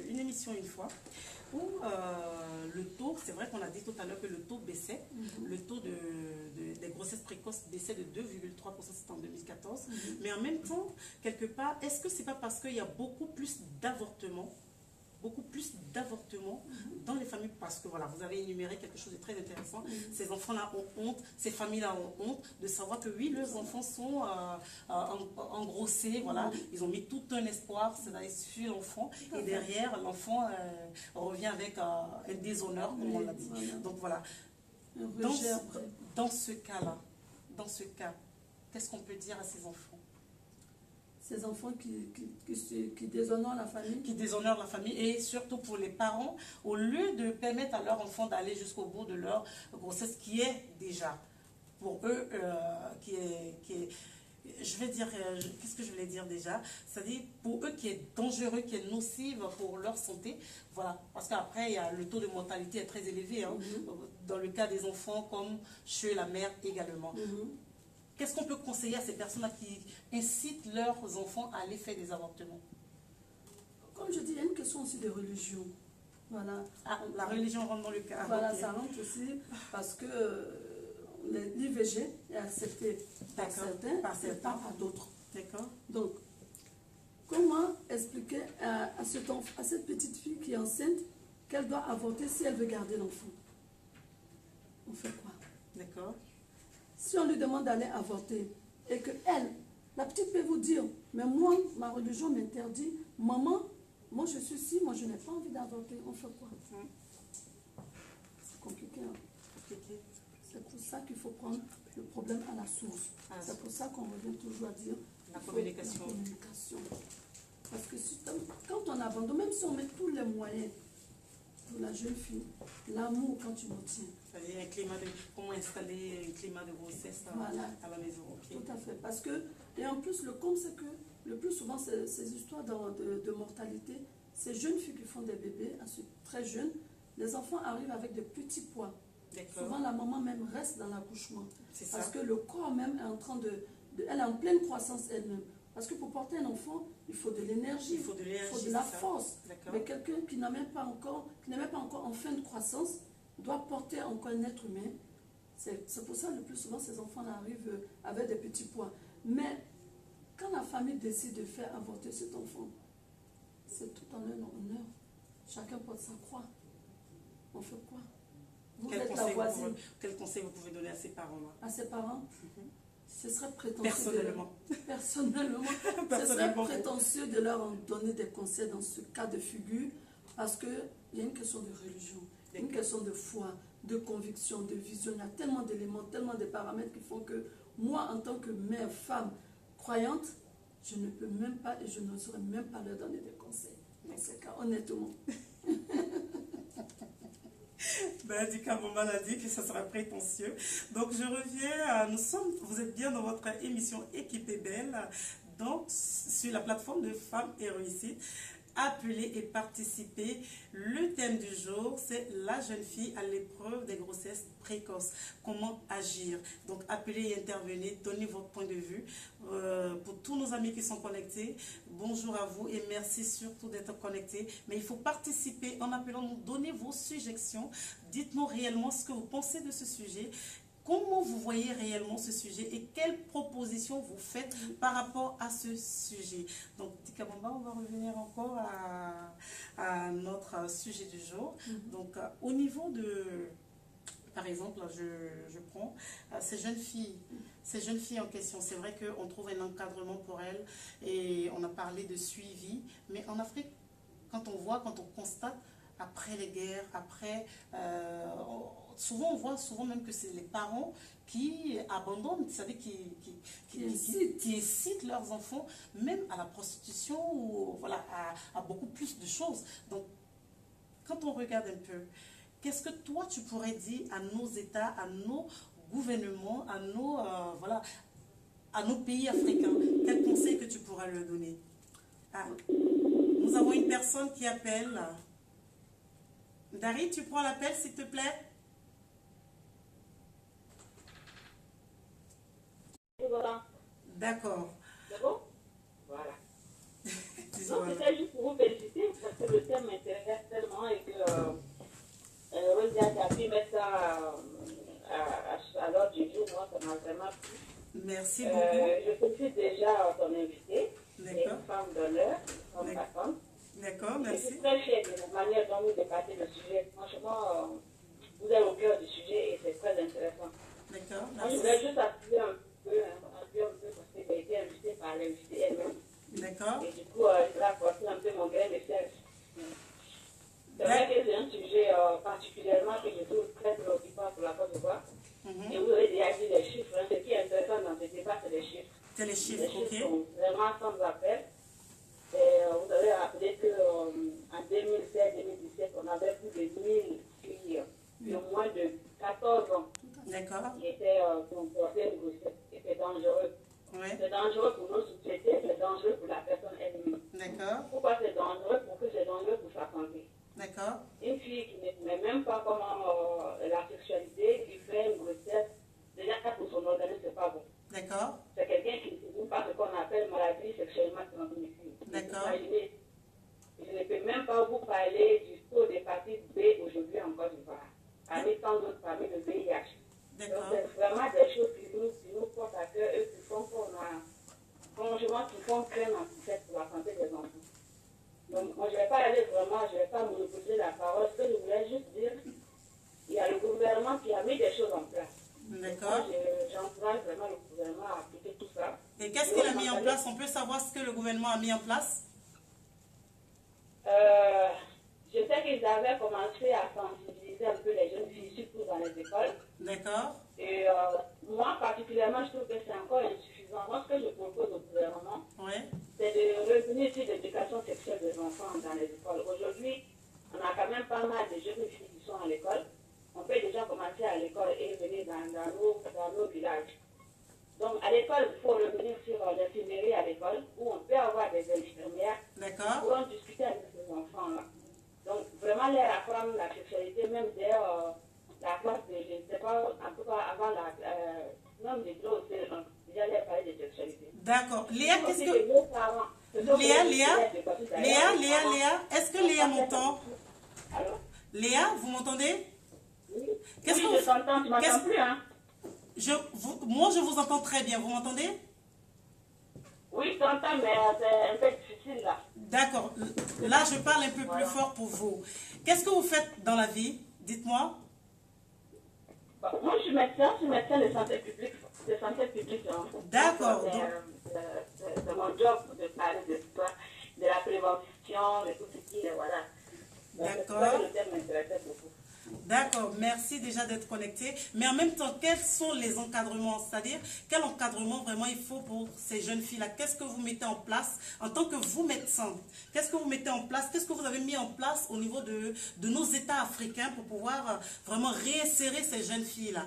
une émission une fois où le taux, c'est vrai qu'on a dit tout à l'heure que le taux baissait, le taux des grossesses précoces baissait de 2,3%, c'était en 2014, mais en même temps, quelque part, est-ce que c'est pas parce qu'il y a beaucoup plus d'avortements dans les familles, parce que voilà, vous avez énuméré quelque chose de très intéressant. Ces enfants-là ont honte, ces familles-là ont honte de savoir que oui, leurs enfants sont engrossés, voilà, ils ont mis tout un espoir sur l'enfant, et derrière, l'enfant revient avec un déshonneur, comme on l'a dit. Donc voilà, dans ce cas, qu'est-ce qu'on peut dire à ces enfants? Ces enfants qui déshonorent la famille. Qui déshonorent la famille, et surtout pour les parents, au lieu de permettre à leur enfant d'aller jusqu'au bout de leur grossesse, qui est déjà, pour eux, je vais dire, qu'est-ce que je voulais dire déjà? C'est-à-dire, pour eux, qui est dangereux, qui est nocive pour leur santé, voilà. Parce qu'après, le taux de mortalité est très élevé, hein, dans le cas des enfants, comme chez la mère également. Qu'est-ce qu'on peut conseiller à ces personnes-là qui incitent leurs enfants à aller faire des avortements? Comme je dis, il y a une question aussi de religion. Voilà. La religion rentre dans le cas. Voilà, ça rentre aussi parce que l'IVG est accepté par certains, par et pas par d'autres. D'accord. Donc, comment expliquer à cette petite fille qui est enceinte qu'elle doit avorter si elle veut garder l'enfant? On fait quoi? D'accord. Si on lui demande d'aller avorter et que elle, la petite peut vous dire, mais moi, ma religion m'interdit, maman, moi je suis ci, moi je n'ai pas envie d'avorter, on fait quoi? C'est compliqué. Hein? C'est pour ça qu'il faut prendre le problème à la source. C'est pour ça qu'on revient toujours à dire la communication. La communication. Parce que quand on abandonne, même si on met tous les moyens pour la jeune fille, l'amour quand tu nous tiens. C'est-à-dire un climat de, comment installer un climat de grossesse à la maison. Okay. Tout à fait. Parce que, et en plus, le compte, c'est que le plus souvent, ces histoires de mortalité, ces jeunes filles qui font des bébés, très jeunes, les enfants arrivent avec des petits poids. Souvent, la maman même reste dans l'accouchement. Parce que le corps même est en train elle est en pleine croissance elle-même. Parce que pour porter un enfant, il faut de l'énergie, il faut de la force. Mais quelqu'un qui n'est même pas encore en fin de croissance, doit porter encore un être humain. C'est pour ça que le plus souvent, ces enfants arrivent avec des petits poids. Mais quand la famille décide de faire avorter cet enfant, c'est tout en leur honneur. Chacun porte sa croix. On fait quoi? Vous êtes la voisine. Quel conseil vous pouvez donner à ces parents-là? À ces parents? Ce serait prétentieux. Personnellement. Ce serait prétentieux de leur en donner des conseils dans ce cas de figure, parce qu'il y a une question de religion, une question de foi, de conviction, de vision. Il y a tellement d'éléments, tellement de paramètres qui font que moi, en tant que mère, femme, croyante, je ne peux même pas et je n'oserais même pas leur donner des conseils. Dans ce cas, honnêtement. Dika Maman a dit que ça sera prétentieux. Donc je reviens, vous êtes bien dans votre émission Équipée Belle, donc sur la plateforme de Femmes et Réussite. Appelez et participez. Le thème du jour, c'est la jeune fille à l'épreuve des grossesses précoces. Comment agir? Donc appelez et intervenez, donnez votre point de vue. Pour tous nos amis qui sont connectés, bonjour à vous et merci surtout d'être connectés. Mais il faut participer en appelant, nous donner vos suggestions. Dites-nous réellement ce que vous pensez de ce sujet. Comment vous voyez réellement ce sujet et quelles propositions vous faites par rapport à ce sujet? Donc, Dika Maman, on va revenir encore à notre sujet du jour. Donc, au niveau de, par exemple, je prends ces jeunes filles en question. C'est vrai qu'on trouve un encadrement pour elles et on a parlé de suivi. Mais en Afrique, quand on constate, après les guerres, souvent on voit même que c'est les parents qui abandonnent, c'est-à-dire qui incitent leurs enfants même à la prostitution ou voilà, à beaucoup plus de choses. Donc, quand on regarde un peu, qu'est-ce que toi tu pourrais dire à nos États, à nos gouvernements, à nos pays africains? Quel conseil que tu pourras leur donner? Nous avons une personne qui appelle. Dari, tu prends l'appel, s'il te plaît? Voilà. D'accord. C'est bon? Voilà. Donc, c'était juste pour vous féliciter parce que le thème m'intéresse tellement et que Rosia a pu mettre ça à l'ordre du jour. Moi, ça m'a vraiment plu. Merci beaucoup. Je félicite déjà ton invité. D'accord. Une femme d'honneur, une femme patronne. D'accord, merci. Je suis très fière de la manière dont vous débattez le sujet. Franchement, vous êtes au cœur du sujet et c'est très intéressant. D'accord, moi, je voulais juste appuyer un peu parce que j'ai été invitée par l'invité elle-même. D'accord. Et du coup, je vais apporter un peu mon grain de sel. C'est vrai que c'est un sujet particulièrement que je trouve très préoccupant pour la Côte d'Ivoire. Et vous avez déjà dit les chiffres. Ce qui est intéressant dans ce débat, c'est les chiffres. C'est les chiffres, les chiffres ok. sont vraiment sans appel. Et vous avez rappelé qu'en 2016-2017, on avait plus de 1000 filles de moins de 14 ans qui étaient comportées une grossesse. Et c'est dangereux. Ouais. C'est dangereux pour nos sociétés, c'est dangereux pour la personne elle-même. D'accord. Pourquoi c'est dangereux? Parce que c'est dangereux pour sa santé. D'accord. Une fille qui ne connaît même pas comment la sexualité, qui fait une grossesse, déjà pour son organisme, c'est pas bon. D'accord. C'est quelqu'un qui ne sait pas ce qu'on appelle maladie sexuellement transmissible. D'accord. Je ne peux même pas vous parler du taux d'hépatite B aujourd'hui en Côte d'Ivoire, parmi tant d'autres, parmi le VIH. Donc c'est vraiment font craindre en fait pour la santé des enfants. Donc, moi, je ne vais pas aller vraiment, je ne vais pas monopoliser la parole. Ce que je voulais juste dire, il y a le gouvernement qui a mis des choses en place. D'accord. J'encourage vraiment le gouvernement à appliquer tout ça. Et qu'est-ce qu'il a mis en place? On peut savoir ce que le gouvernement a mis en place? Je sais qu'ils avaient commencé à sensibiliser un peu les jeunes filles, surtout dans les écoles. D'accord. Et moi, particulièrement, je trouve que c'est encore insuffisant. Moi, ce que je propose au gouvernement, c'est de revenir sur l'éducation sexuelle des enfants dans les écoles. Aujourd'hui, on a quand même pas mal de jeunes filles qui sont à l'école. On peut déjà commencer à l'école et venir dans nos villages. Donc, à l'école, il faut revenir sur l'infirmerie à l'école, où on peut avoir des infirmières pour en discuter avec ces enfants-là. Donc, vraiment, leur apprendre la sexualité, même dès la classe de, je ne sais pas, en tout cas, avant la, même des gros, déjà, leur parler de sexualité. D'accord. Léa, qu'est-ce que... Léa, est-ce que Léa m'entend? Allô? Léa, vous m'entendez? Oui, qu'est-ce oui, que je t'entends, tu m'entends plus, hein? Moi, je vous entends très bien. Vous m'entendez? Oui, je t'entends, mais c'est un peu difficile, là. D'accord. Là, je parle un peu plus fort pour vous. Qu'est-ce que vous faites dans la vie? Dites-moi. Moi, je suis médecin de santé publique. Hein. D'accord. C'est mon job de parler de la prévention, de tout ce qui est, voilà. D'accord. Le thème m'intéressait beaucoup. D'accord, merci déjà d'être connecté. Mais en même temps, quels sont les encadrements? C'est-à-dire, quel encadrement vraiment il faut pour ces jeunes filles-là? Qu'est-ce que vous mettez en place en tant que vous, médecin? Qu'est-ce que vous mettez en place? Qu'est-ce que vous avez mis en place au niveau de nos États africains pour pouvoir vraiment réinsérer ces jeunes filles-là?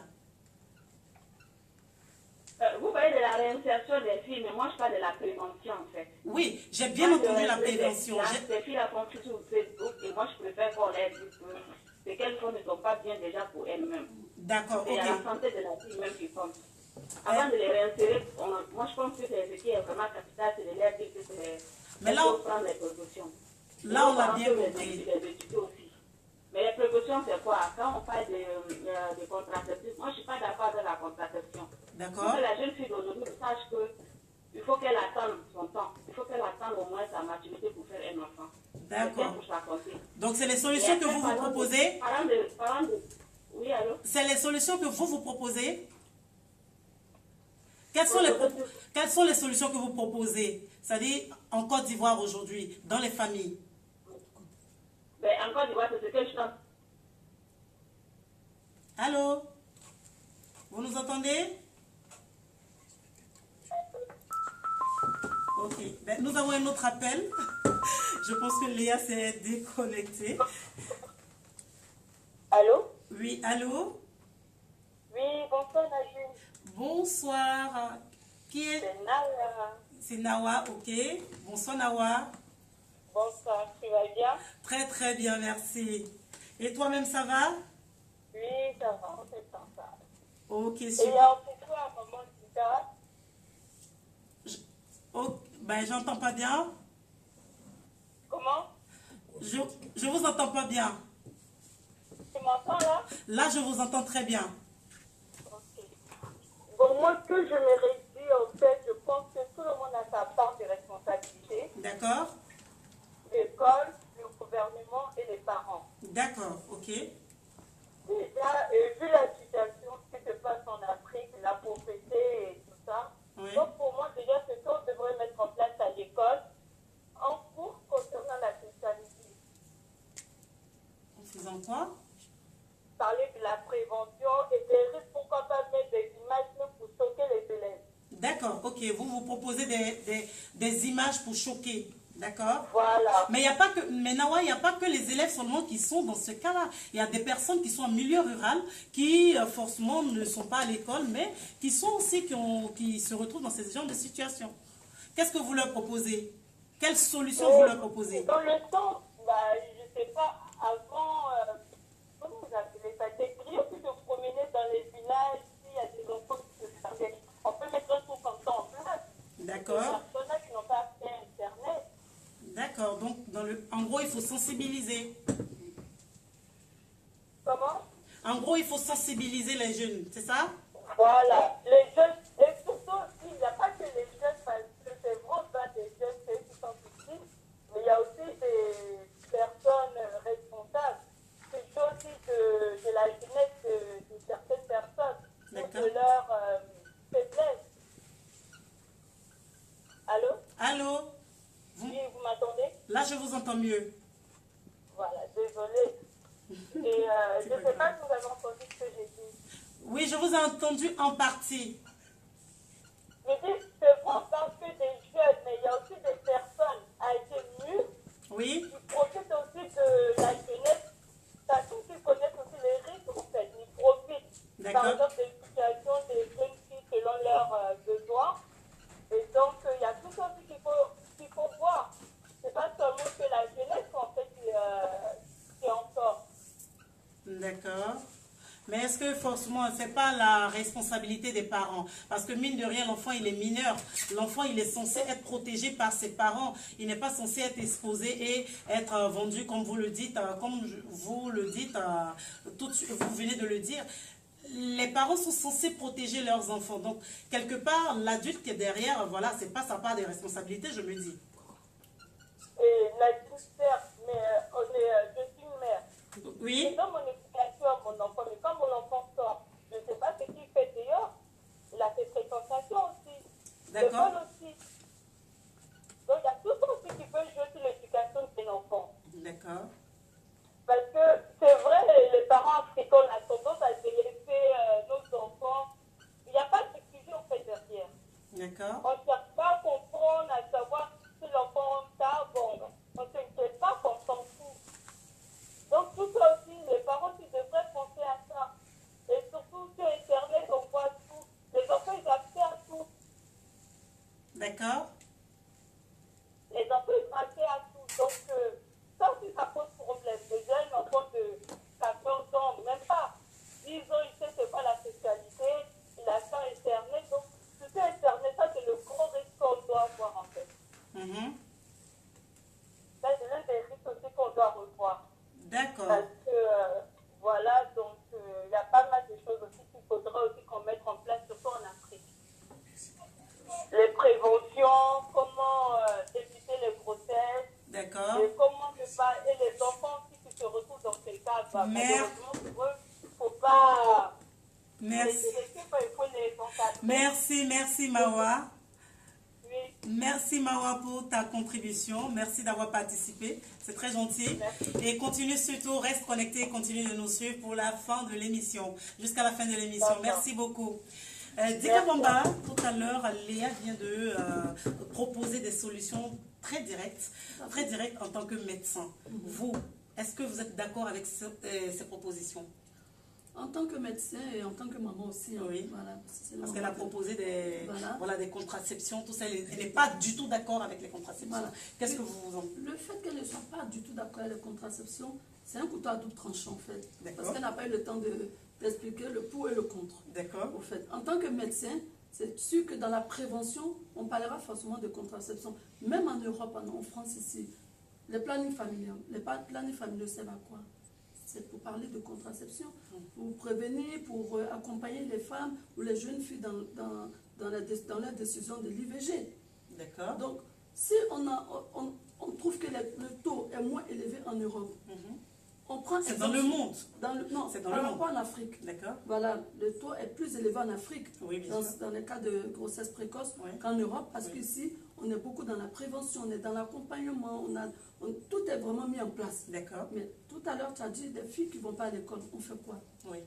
Vous parlez de la réinsertion des filles, mais moi je parle de la prévention en fait. Oui, j'ai bien entendu la prévention. Ces filles-là font tout sur Facebook et moi je préfère qu'on les dise que qu'elles ne sont pas bien déjà pour elles-mêmes. D'accord, ok. C'est la santé de la fille même qui compte. Avant de les réinsérer, moi je pense que ce qui est vraiment capital, c'est de leur dire que c'est prendre les précautions. Là, on l'a bien compris. Les étudier aussi. Mais les précautions, c'est quoi? Quand on parle de contraception, moi je ne suis pas d'accord avec la contraception. D'accord. Pour que la jeune fille d'aujourd'hui sache qu'il faut qu'elle attende son temps. Il faut qu'elle attende au moins sa maturité pour faire un enfant. D'accord. Pour sa santé. Donc c'est les solutions que vous vous proposez? Oui, allô? C'est les solutions que vous proposez? Quelles sont les solutions que vous proposez? C'est-à-dire en Côte d'Ivoire aujourd'hui, dans les familles? En Côte d'Ivoire, c'est ce que je pense. Allô? Vous nous entendez? Ok. Nous avons un autre appel. Je pense que Léa s'est déconnectée. Allô? Oui, allô? Oui, bonsoir Najim. Bonsoir. Qui est? C'est Nawa. C'est Nawa, ok. Bonsoir Nawa. Bonsoir, tu vas bien? Très très bien, merci. Et toi-même, ça va? Oui, ça va, on fait tant ça. Ok, Et super. on fait quoi à maman Tita? J'entends pas bien. Comment? Je vous entends pas bien. Tu m'entends là? Là, je vous entends très bien. Ok. Bon, moi, ce que je me réduis, en fait, je pense que tout le monde a sa part de responsabilité. D'accord? L'école, le gouvernement et les parents. D'accord, ok. Déjà, vu la situation qui se passe en Afrique, la pauvreté et tout ça, Oui. donc pour moi, déjà, ce qu'on devrait mettre en place à l'école, en cours concernant la sexualité. En faisant quoi? Parler de la prévention et des risques, pourquoi pas mettre des images même pour choquer les élèves. D'accord, ok. Vous proposez des images pour choquer. D'accord? Voilà. Mais Nawa, il n'y a pas que les élèves seulement qui sont dans ce cas-là. Il y a des personnes qui sont en milieu rural, qui forcément ne sont pas à l'école, mais qui sont aussi, qui se retrouvent dans ce genre de situation. Qu'est-ce que vous leur proposez? Quelle solution vous leur proposez? Dans le temps, je ne sais pas, avant, comment vous appelez ça, des griots qui se promenaient dans les villages, il y a des enfants qui se servaient. On peut mettre un truc comme ça en place. D'accord. Les personnes qui n'ont pas fait Internet. D'accord, donc en gros, il faut sensibiliser. Comment? En gros, il faut sensibiliser les jeunes, c'est ça? Voilà. Les jeunes, et surtout, il n'y a pas que les jeunes, parce que c'est vrai, Allô? Oui, vous m'entendez? Là, je vous entends mieux. Voilà, désolée. Et je ne sais pas si vous avez entendu ce que j'ai dit. Oui, je vous ai entendu en partie. Je dis, c'est vrai parce que des jeunes, mais il y a aussi des personnes âgées mûres Oui, qui profitent aussi de la jeunesse. T'as tous qui connaissent aussi les risques, en fait. Ils profitent, par d'accord. exemple, des situations des jeunes filles selon leurs besoins. Et donc, il y a tout ça aussi qu'il faut voir. C'est pas seulement que la jeunesse, en fait, qui est en tort. D'accord. Mais est-ce que forcément, ce n'est pas la responsabilité des parents? Parce que mine de rien, l'enfant, il est mineur. L'enfant, il est censé être protégé par ses parents. Il n'est pas censé être exposé et être vendu, comme vous le dites, tout de suite, vous venez de le dire. Les parents sont censés protéger leurs enfants. Donc, quelque part, l'adulte qui est derrière, voilà, c'est pas sa part de responsabilité, je me dis. Et la certes, mais je suis une mère. Oui, Je donne mon éducation à mon enfant, mais quand mon enfant sort, je ne sais pas ce qu'il fait dehors. Il a ses fréquentations aussi. d'accord. L'école aussi. Donc il y a tout ça aussi qui peut jouer sur l'éducation de ses enfants. D'accord. Parce que c'est vrai, les parents africains ont tendance à délaisser nos enfants. Il n'y a pas de suivi en fait derrière. D'accord. On ne cherche pas à comprendre, à savoir si l'enfant tard, bon, on ne s'inquiète pas qu'on s'en fout. Donc tout ça aussi, les parents aussi devraient penser à ça. Et surtout sur Internet, on voit tout. Les enfants, ils ont accès à tout. D'accord. Les enfants, ils ont accès à tout. Donc ça aussi, ça pose problème. Déjà, un enfant de 14 ans, même pas 10 ans, il sait c'est quoi la sexualité, il a ça Internet. Donc sur Internet, ça c'est le gros risque qu'on doit avoir en fait. Mhm. Ça, c'est l'un des risques aussi qu'on doit revoir. D'accord. Parce que, voilà, donc, il y a pas mal de choses aussi qu'il faudra aussi qu'on mette en place, surtout en Afrique. Les préventions, comment éviter les grossesses, D'accord. et comment ne pas, et les enfants aussi qui se retrouvent dans ces cas, bah, malheureusement pour eux, il ne faut pas les Merci. laisser, il faut les encadrer. Merci Mawa. Oui, Merci Mawa pour ta contribution. Merci d'avoir participé. C'est très gentil. merci. Et continue surtout, reste connecté, continue de nous suivre pour la fin de l'émission. Jusqu'à la fin de l'émission. D'accord. Merci beaucoup. Dika Bamba, tout à l'heure, Léa vient de proposer des solutions très directes en tant que médecin. Vous, est-ce que vous êtes d'accord avec ces propositions? En tant que médecin et en tant que maman aussi. Oui. Voilà, Parce qu'elle a proposé des contraceptions, tout ça. Elle n'est pas du tout d'accord avec les contraceptions. Voilà. Qu'est-ce que vous en... Le fait qu'elle ne soit pas du tout d'accord avec les contraceptions, c'est un couteau à double tranchant en fait. D'accord. Parce qu'elle n'a pas eu le temps d'expliquer le pour et le contre. D'accord. En fait, en tant que médecin, c'est sûr que dans la prévention, on parlera forcément de contraception. Même en Europe, en France ici, les plannings familiaux servent à quoi? C'est pour parler de contraception, pour prévenir, pour accompagner les femmes ou les jeunes filles dans leur décision de l'IVG. D'accord. Donc, si on trouve que le taux est moins élevé en Europe, on prend... C'est dans le monde. Non, C'est dans par le rapport monde. en Afrique. D'accord. Voilà, le taux est plus élevé en Afrique, Oui, bien sûr. dans les cas de grossesse précoce, Oui. qu'en Europe, parce Oui. qu'ici, on est beaucoup dans la prévention, on est dans l'accompagnement, tout est vraiment mis en place. D'accord. Mais tout à l'heure, tu as dit, des filles qui ne vont pas à l'école, on fait quoi? Oui.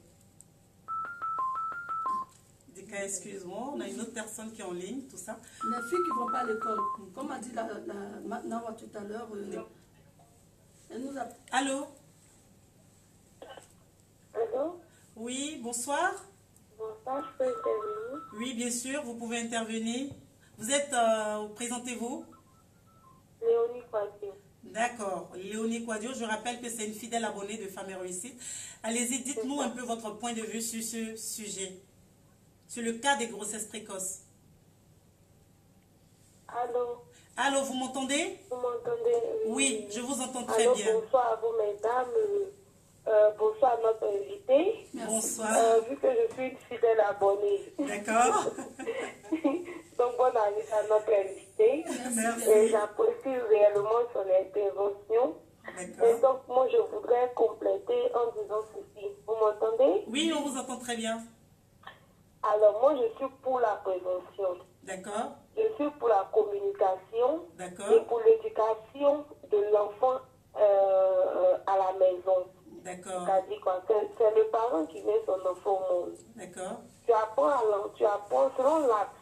Dika, excuse-moi, on a une autre personne qui est en ligne, tout ça. Les filles qui ne vont pas à l'école, comme a dit Nawa tout à l'heure, elle nous a... Allô? Allô? Oui, bonsoir. Bonsoir, je peux intervenir? Oui, bien sûr, vous pouvez intervenir. Vous êtes, présentez-vous. Léonie Quadio. D'accord. Léonie Quadio, je rappelle que c'est une fidèle abonnée de Femmes et Réussite. Allez-y, dites-nous un peu votre point de vue sur ce sujet, sur le cas des grossesses précoces. Allô? Allô, vous m'entendez? Vous m'entendez? Oui, je vous entends très Allô, bien. bonsoir à vous, mesdames. Bonsoir à notre invité. Bonsoir. Vu que je suis une fidèle abonnée. D'accord. Donc, bonne année à notre invité. Merci. Et j'apprécie réellement son intervention. Et D'accord. donc, moi, je voudrais compléter en disant ceci. Vous m'entendez? Oui, on vous entend très bien. Alors, moi, je suis pour la prévention. D'accord. Je suis pour la communication.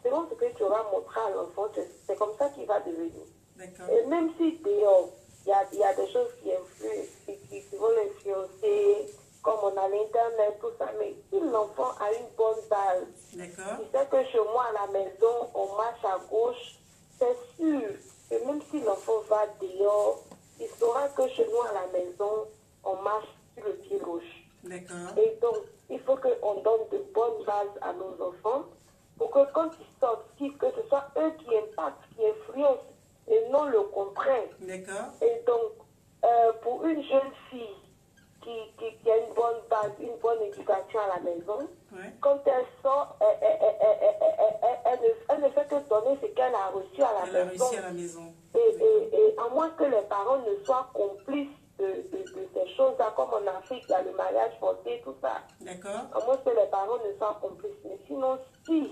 selon ce que tu auras montré à l'enfant, c'est comme ça qu'il va devenir. D'accord. Et même si dehors, il y a des choses qui influent, qui vont l'influencer, comme on a l'internet, tout ça, mais si l'enfant a une bonne base, D'accord. il sait que chez moi à la maison, on marche à gauche, c'est sûr que même si l'enfant va dehors, il saura que chez nous à la maison, on marche sur le pied gauche. D'accord. Et donc, il faut qu'on donne de bonnes bases à nos enfants pour que quand ils sortent, que ce soit eux qui impactent, qui influencent et non le contraire. D'accord. Et donc, pour une jeune fille qui a une bonne base, une bonne éducation à la maison, Ouais. quand elle sort, elle ne fait que donner ce qu'elle a reçu à la Elle a maison. réussi à la maison. Et à moins que les parents ne soient complices de ces choses-là, comme en Afrique, il y a le mariage forcé, tout ça. D'accord. À moins que les parents ne soient complices. Mais sinon, si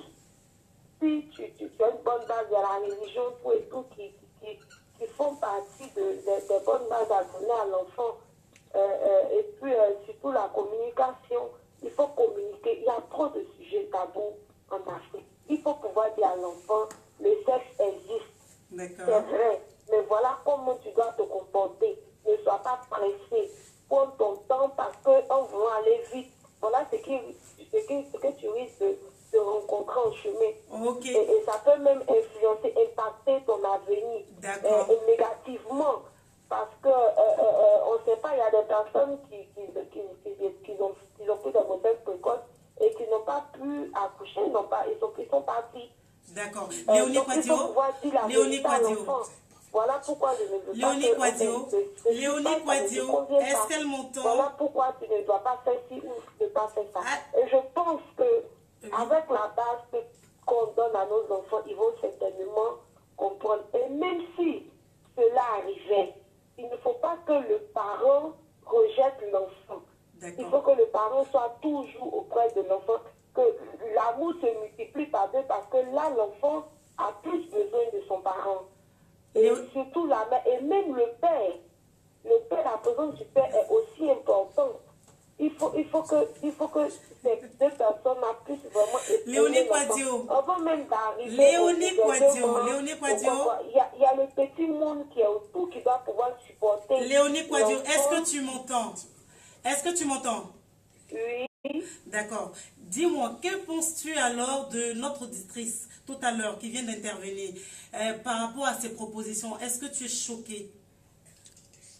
tu as une bonne base de la religion, tout et tout, qui font partie des bonnes bases à donner à l'enfant, et puis surtout la communication, il faut communiquer. Il y a trop de sujets tabous en Afrique. Il faut pouvoir dire à l'enfant, le sexe existe. D'accord. C'est vrai, mais voilà comment tu dois te comporter. Ne sois pas pressé. Prends ton temps parce qu'en voulant aller vite, voilà ce que tu risques de rencontrer en chemin. Ok. Et ça peut même influencer, impacter ton avenir négativement. Parce que on ne sait pas, il y a des personnes qui ont pris des grossesses précoces et qui n'ont pas pu accoucher, ils sont partis. D'accord. Léonie Quadio. Léonie Quadio. Voilà pourquoi je ne veux Léonie pas Quadio. Léonie Quadio. Est-ce qu'elle m'entend? Voilà pourquoi tu ne dois pas faire ci ou ne pas faire ça. Ah. Et je pense que Oui. avec la base qu'on donne à nos enfants, ils vont certainement comprendre. Et même si cela arrivait, il ne faut pas que le parent rejette l'enfant. Il faut que le parent soit toujours auprès de l'enfant, que l'amour se multiplie par deux parce que là, l'enfant a plus besoin de son parent. Et surtout la mère, et même le père. Le père, la présence du père est aussi importante. Il faut que ces deux personnes puissent vraiment Léonie Quadio. Avant même d'arriver. Léonie Quadio. Léonie Quadio. Il y a le petit monde qui est autour qui doit pouvoir supporter. Léonie Quadio, est-ce que tu m'entends? Est-ce que tu m'entends? Oui. D'accord. Dis-moi, que penses-tu alors de notre auditrice tout à l'heure qui vient d'intervenir par rapport à ces propositions? Est-ce que tu es choquée?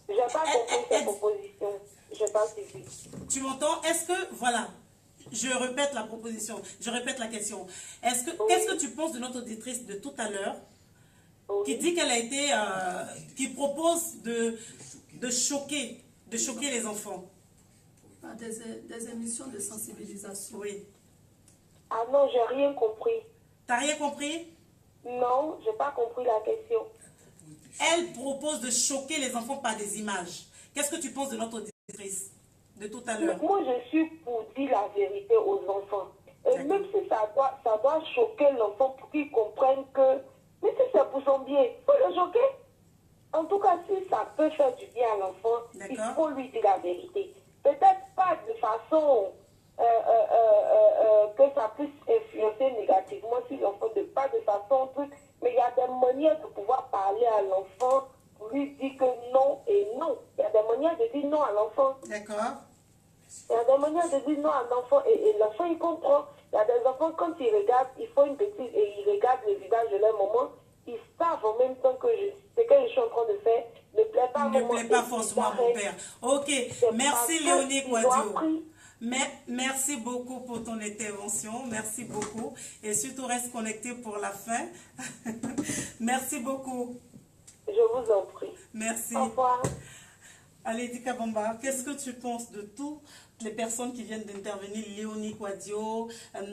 Je n'ai pas compris ces propositions. Je n'ai pas suivi. Tu m'entends? Est-ce que, voilà, je répète la proposition, je répète la question. Qu'est-ce que tu penses de notre auditrice de tout à l'heure qui dit qu'elle a été, qui propose de choquer les enfants? Des émissions de sensibilisation. Oui. Ah non, j'ai rien compris. T'as rien compris? Non, j'ai pas compris la question. Elle propose de choquer les enfants par des images. Qu'est-ce que tu penses de notre auditrice de tout à l'heure? Moi, je suis pour dire la vérité aux enfants. Et même si ça doit choquer l'enfant pour qu'il comprenne que, mais si c'est pour son bien, il faut le choquer. En tout cas, si ça peut faire du bien à l'enfant, il faut lui dire la vérité. Peut-être pas de façon que ça puisse influencer négativement sur l'enfant, pas de façon truc, mais il y a des manières de pouvoir parler à l'enfant pour lui dire que non et non. Il y a des manières de dire non à l'enfant. D'accord. Il y a des manières de dire non à l'enfant et l'enfant il comprend. Il y a des enfants, quand ils regardent, ils font une bêtise et ils regardent le visage de leur maman, ils savent en même temps que ce que je suis en train de faire ne plaît pas à ne plaît pas forcément à mon père. Ok, merci Léonie Quadio. Merci beaucoup pour ton intervention, merci beaucoup. Et surtout reste connecté pour la fin. Merci beaucoup. Je vous en prie. Merci. Au revoir. Allez, Dikabamba, qu'est-ce que tu penses de toutes les personnes qui viennent d'intervenir? Léonie Quadio,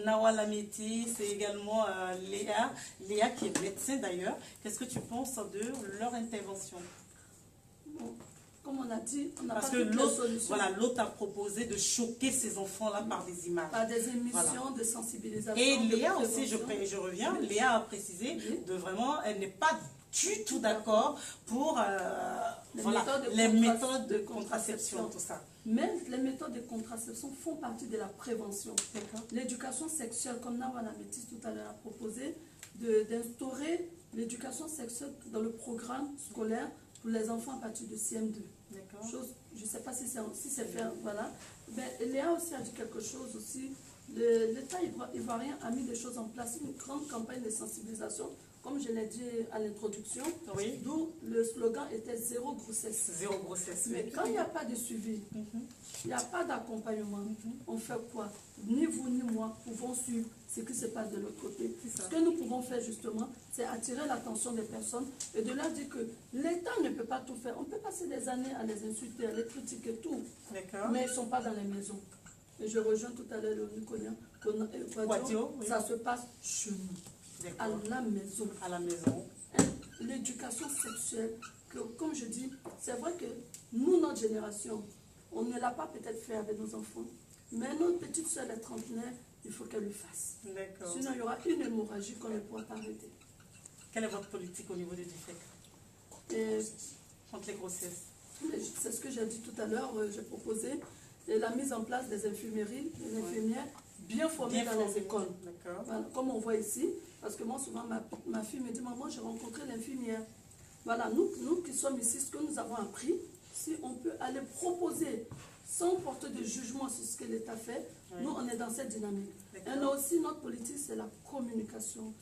Nawala Métis et également Léa qui est médecin d'ailleurs. Qu'est-ce que tu penses de leur intervention? Comme on a dit, on n'a pas Parce que l'autre a proposé de choquer ces enfants-là par des images. Par des émissions de sensibilisation. Et Léa aussi, je reviens, Léa a précisé de vraiment, elle n'est pas du tout d'accord pour les méthodes de contraception, tout ça. Mais les méthodes de contraception font partie de la prévention. L'éducation sexuelle, comme Nawala Métis tout à l'heure a proposé, d'instaurer l'éducation sexuelle dans le programme scolaire pour les enfants à partir de CM2. Chose, je ne sais pas si c'est fait, voilà. Mais Léa aussi a dit quelque chose aussi. L'État ivoirien a mis des choses en place, une grande campagne de sensibilisation, comme je l'ai dit à l'introduction, d'où le slogan était zéro grossesse. Zéro grossesse. Mais quand il n'y a pas de suivi, il n'y a pas d'accompagnement, on fait quoi? Ni vous ni moi pouvons suivre ce qui se passe de l'autre côté. Ce que nous pouvons faire justement, c'est attirer l'attention des personnes et de leur dire que l'État ne peut pas tout faire. On peut passer des années à les insulter, à les critiquer, tout. Mais ils ne sont pas dans les maisons. Et je rejoins tout à l'heure le Nicolas. Ça se passe chez nous, à la maison. À la maison. L'éducation sexuelle, comme je dis, c'est vrai que nous, notre génération, on ne l'a pas peut-être fait avec nos enfants. Mais notre petite soeur, la trentenaire, il faut qu'elle le fasse. Sinon, il y aura une hémorragie qu'on ne pourra pas arrêter. Quelle est votre politique au niveau du DIFEC contre les grossesses? C'est ce que j'ai dit tout à l'heure, j'ai proposé la mise en place des infirmeries, des infirmières bien formées dans les écoles. Voilà, comme on voit ici, parce que moi, souvent, ma fille me dit, maman, j'ai rencontré l'infirmière. Voilà, nous qui sommes ici, ce que nous avons appris, si on peut aller proposer sans porter de jugement sur ce que l'État fait, nous, on est dans cette dynamique. Et nous aussi, notre politique, c'est la communication,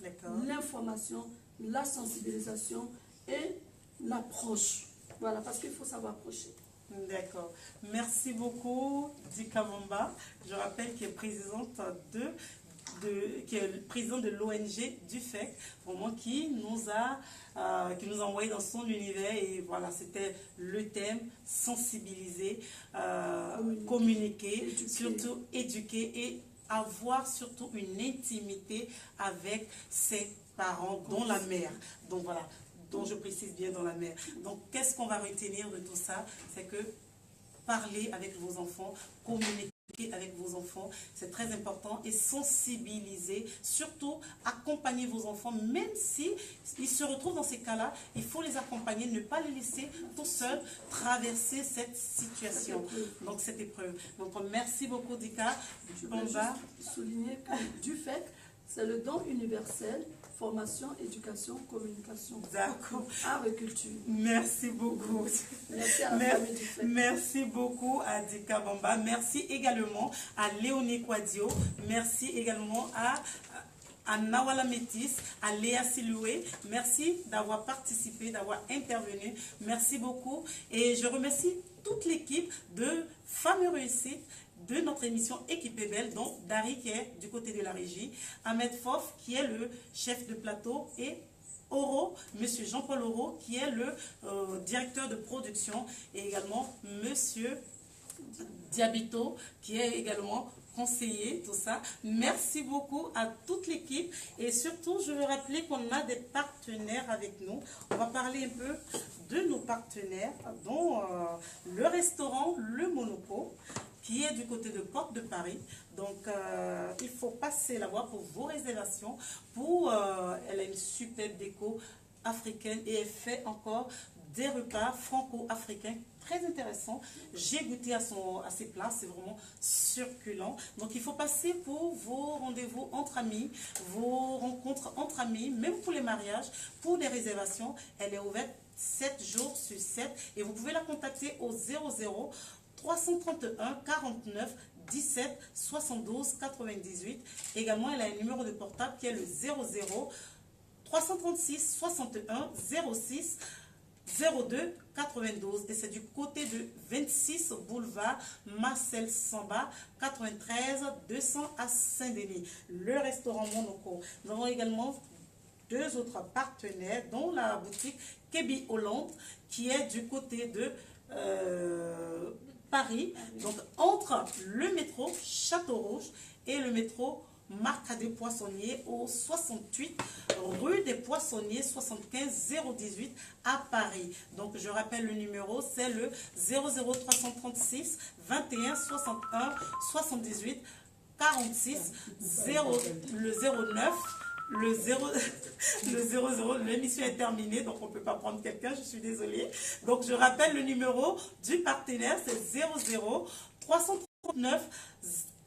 l'information, la sensibilisation et l'approche. Voilà, parce qu'il faut savoir approcher. D'accord. Merci beaucoup, Dika Mamba. Je rappelle qu'elle est présidente qui est le président de l'ONG DUFEC, vraiment qui nous a envoyé dans son univers, et voilà, c'était le thème: sensibiliser, communiquer, surtout éduquer et avoir surtout une intimité avec ses parents, dont la mère. Donc voilà, dont je précise bien dans la mère. Donc qu'est-ce qu'on va retenir de tout ça? C'est que parler avec vos enfants, communiquer avec vos enfants, c'est très important, et sensibiliser, surtout accompagner vos enfants, même si ils se retrouvent dans ces cas-là, il faut les accompagner, ne pas les laisser tout seuls traverser cette situation, donc cette épreuve. Donc merci beaucoup, Dika. Je veux juste souligner que DUFEC, c'est le don universel, formation, éducation, communication. D'accord. Art et culture. Merci beaucoup. Merci à la famille DUFEC. Merci beaucoup à Dika Bamba. Merci également à Léonie Quadio. Merci également à Nawala Métis, à Léa Siloué. Merci d'avoir participé, d'avoir intervenu. Merci beaucoup. Et je remercie toute l'équipe de Femmes Réussites, de notre émission Équipée Belle, dont Dari qui est du côté de la régie, Ahmed Fof qui est le chef de plateau, et Oro, monsieur Jean-Paul Oro qui est le directeur de production, et également monsieur Diabito qui est également conseiller, tout ça. Merci beaucoup à toute l'équipe, et surtout je veux rappeler qu'on a des partenaires avec nous. On va parler un peu de nos partenaires, dont le restaurant Le Monopo, qui est du côté de Porte de Paris. Donc, il faut passer la voir pour vos réservations. Elle a une superbe déco africaine, et elle fait encore des repas franco-africains très intéressants. J'ai goûté à ses plats, c'est vraiment succulent. Donc, il faut passer pour vos rendez-vous entre amis, vos rencontres entre amis, même pour les mariages, pour des réservations. Elle est ouverte 7 jours sur 7, et vous pouvez la contacter au 00 331 49 17 72 98. Également, elle a un numéro de portable qui est le 00 336 61 06 02 92, et c'est du côté de 26 boulevard Marcel Samba, 93 200 à Saint-Denis, le restaurant Monoco. Nous avons également 2 autres partenaires, dont la boutique Kebi Hollande, qui est du côté de Paris, donc entre le métro Château-Rouge et le métro Marc des Poissonniers, au 68 rue des Poissonniers, 75 018 à Paris. Donc je rappelle le numéro, c'est le 00 336 21 61 78 46 le 09 le 00, l'émission est terminée, donc on ne peut pas prendre quelqu'un, je suis désolée. Donc je rappelle le numéro du partenaire, c'est 00 339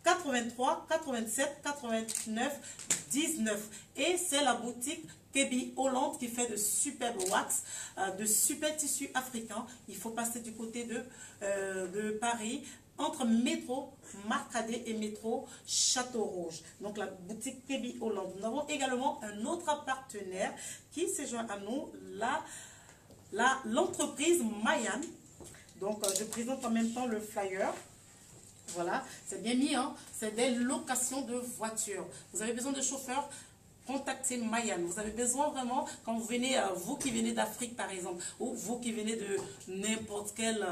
83 87 89 19. Et c'est la boutique Kebi Hollande qui fait de superbes wax, de super tissus africains. Il faut passer du côté de Paris, entre métro Marcadet et métro Château-Rouge. Donc la boutique Kebi Hollande. Nous avons également un autre partenaire qui s'est joint à nous, l'entreprise Mayan. Donc je présente en même temps le flyer. Voilà, c'est bien mis, hein? C'est des locations de voitures. Vous avez besoin de chauffeurs, contactez Mayan. Vous avez besoin vraiment, quand vous venez, vous qui venez d'Afrique par exemple, ou vous qui venez de n'importe quel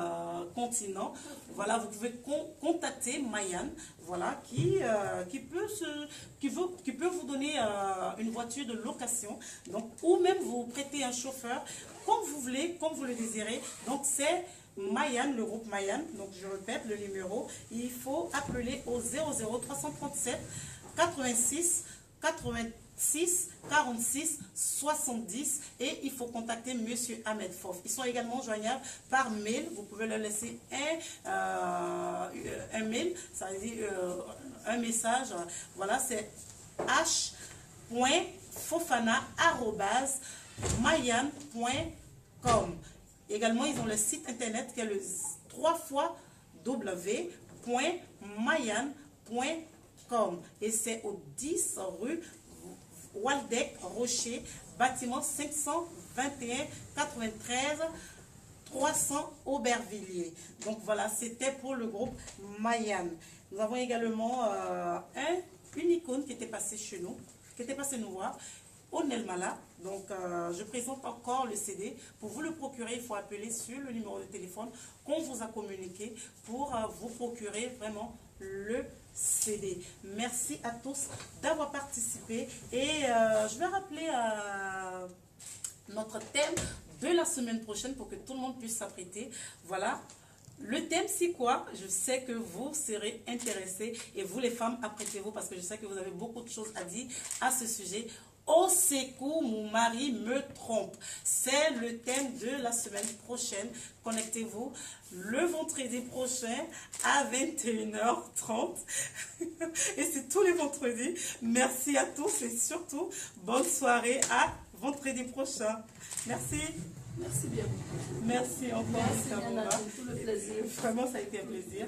continent, voilà, vous pouvez contacter Mayan, voilà, qui peut vous donner une voiture de location, donc, ou même vous prêter un chauffeur, comme vous voulez, comme vous le désirez. Donc c'est Mayan, le groupe Mayan. Donc je répète le numéro, il faut appeler au 00 337 86 86 46 70 et il faut contacter Monsieur Ahmed Fof. Ils sont également joignables par mail. Vous pouvez leur laisser un mail, ça veut dire un message. Voilà, c'est h.fofana@mayan.com. Également, ils ont le site internet qui est le 3w.mayan.com et c'est au 10 rue Waldeck Rocher, bâtiment 521 93 300 Aubervilliers. Donc voilà, c'était pour le groupe Mayan. Nous avons également une icône qui était passée chez nous, qui était passée nous voir, au Nelmala. Donc je présente encore le CD. Pour vous le procurer, il faut appeler sur le numéro de téléphone qu'on vous a communiqué pour vous procurer vraiment le CD. Merci à tous d'avoir participé et je vais rappeler notre thème de la semaine prochaine pour que tout le monde puisse s'apprêter. Voilà. Le thème, c'est quoi? Je sais que vous serez intéressés et vous les femmes, apprêtez-vous parce que je sais que vous avez beaucoup de choses à dire à ce sujet. Au secours, mon mari me trompe. C'est le thème de la semaine prochaine. Connectez-vous le vendredi prochain à 21h30. Et c'est tous les vendredis. Merci à tous et surtout, bonne soirée à vendredi prochain. Merci. Merci bien. Merci encore. Merci bien, tout le plaisir. Vraiment, ça a été un plaisir.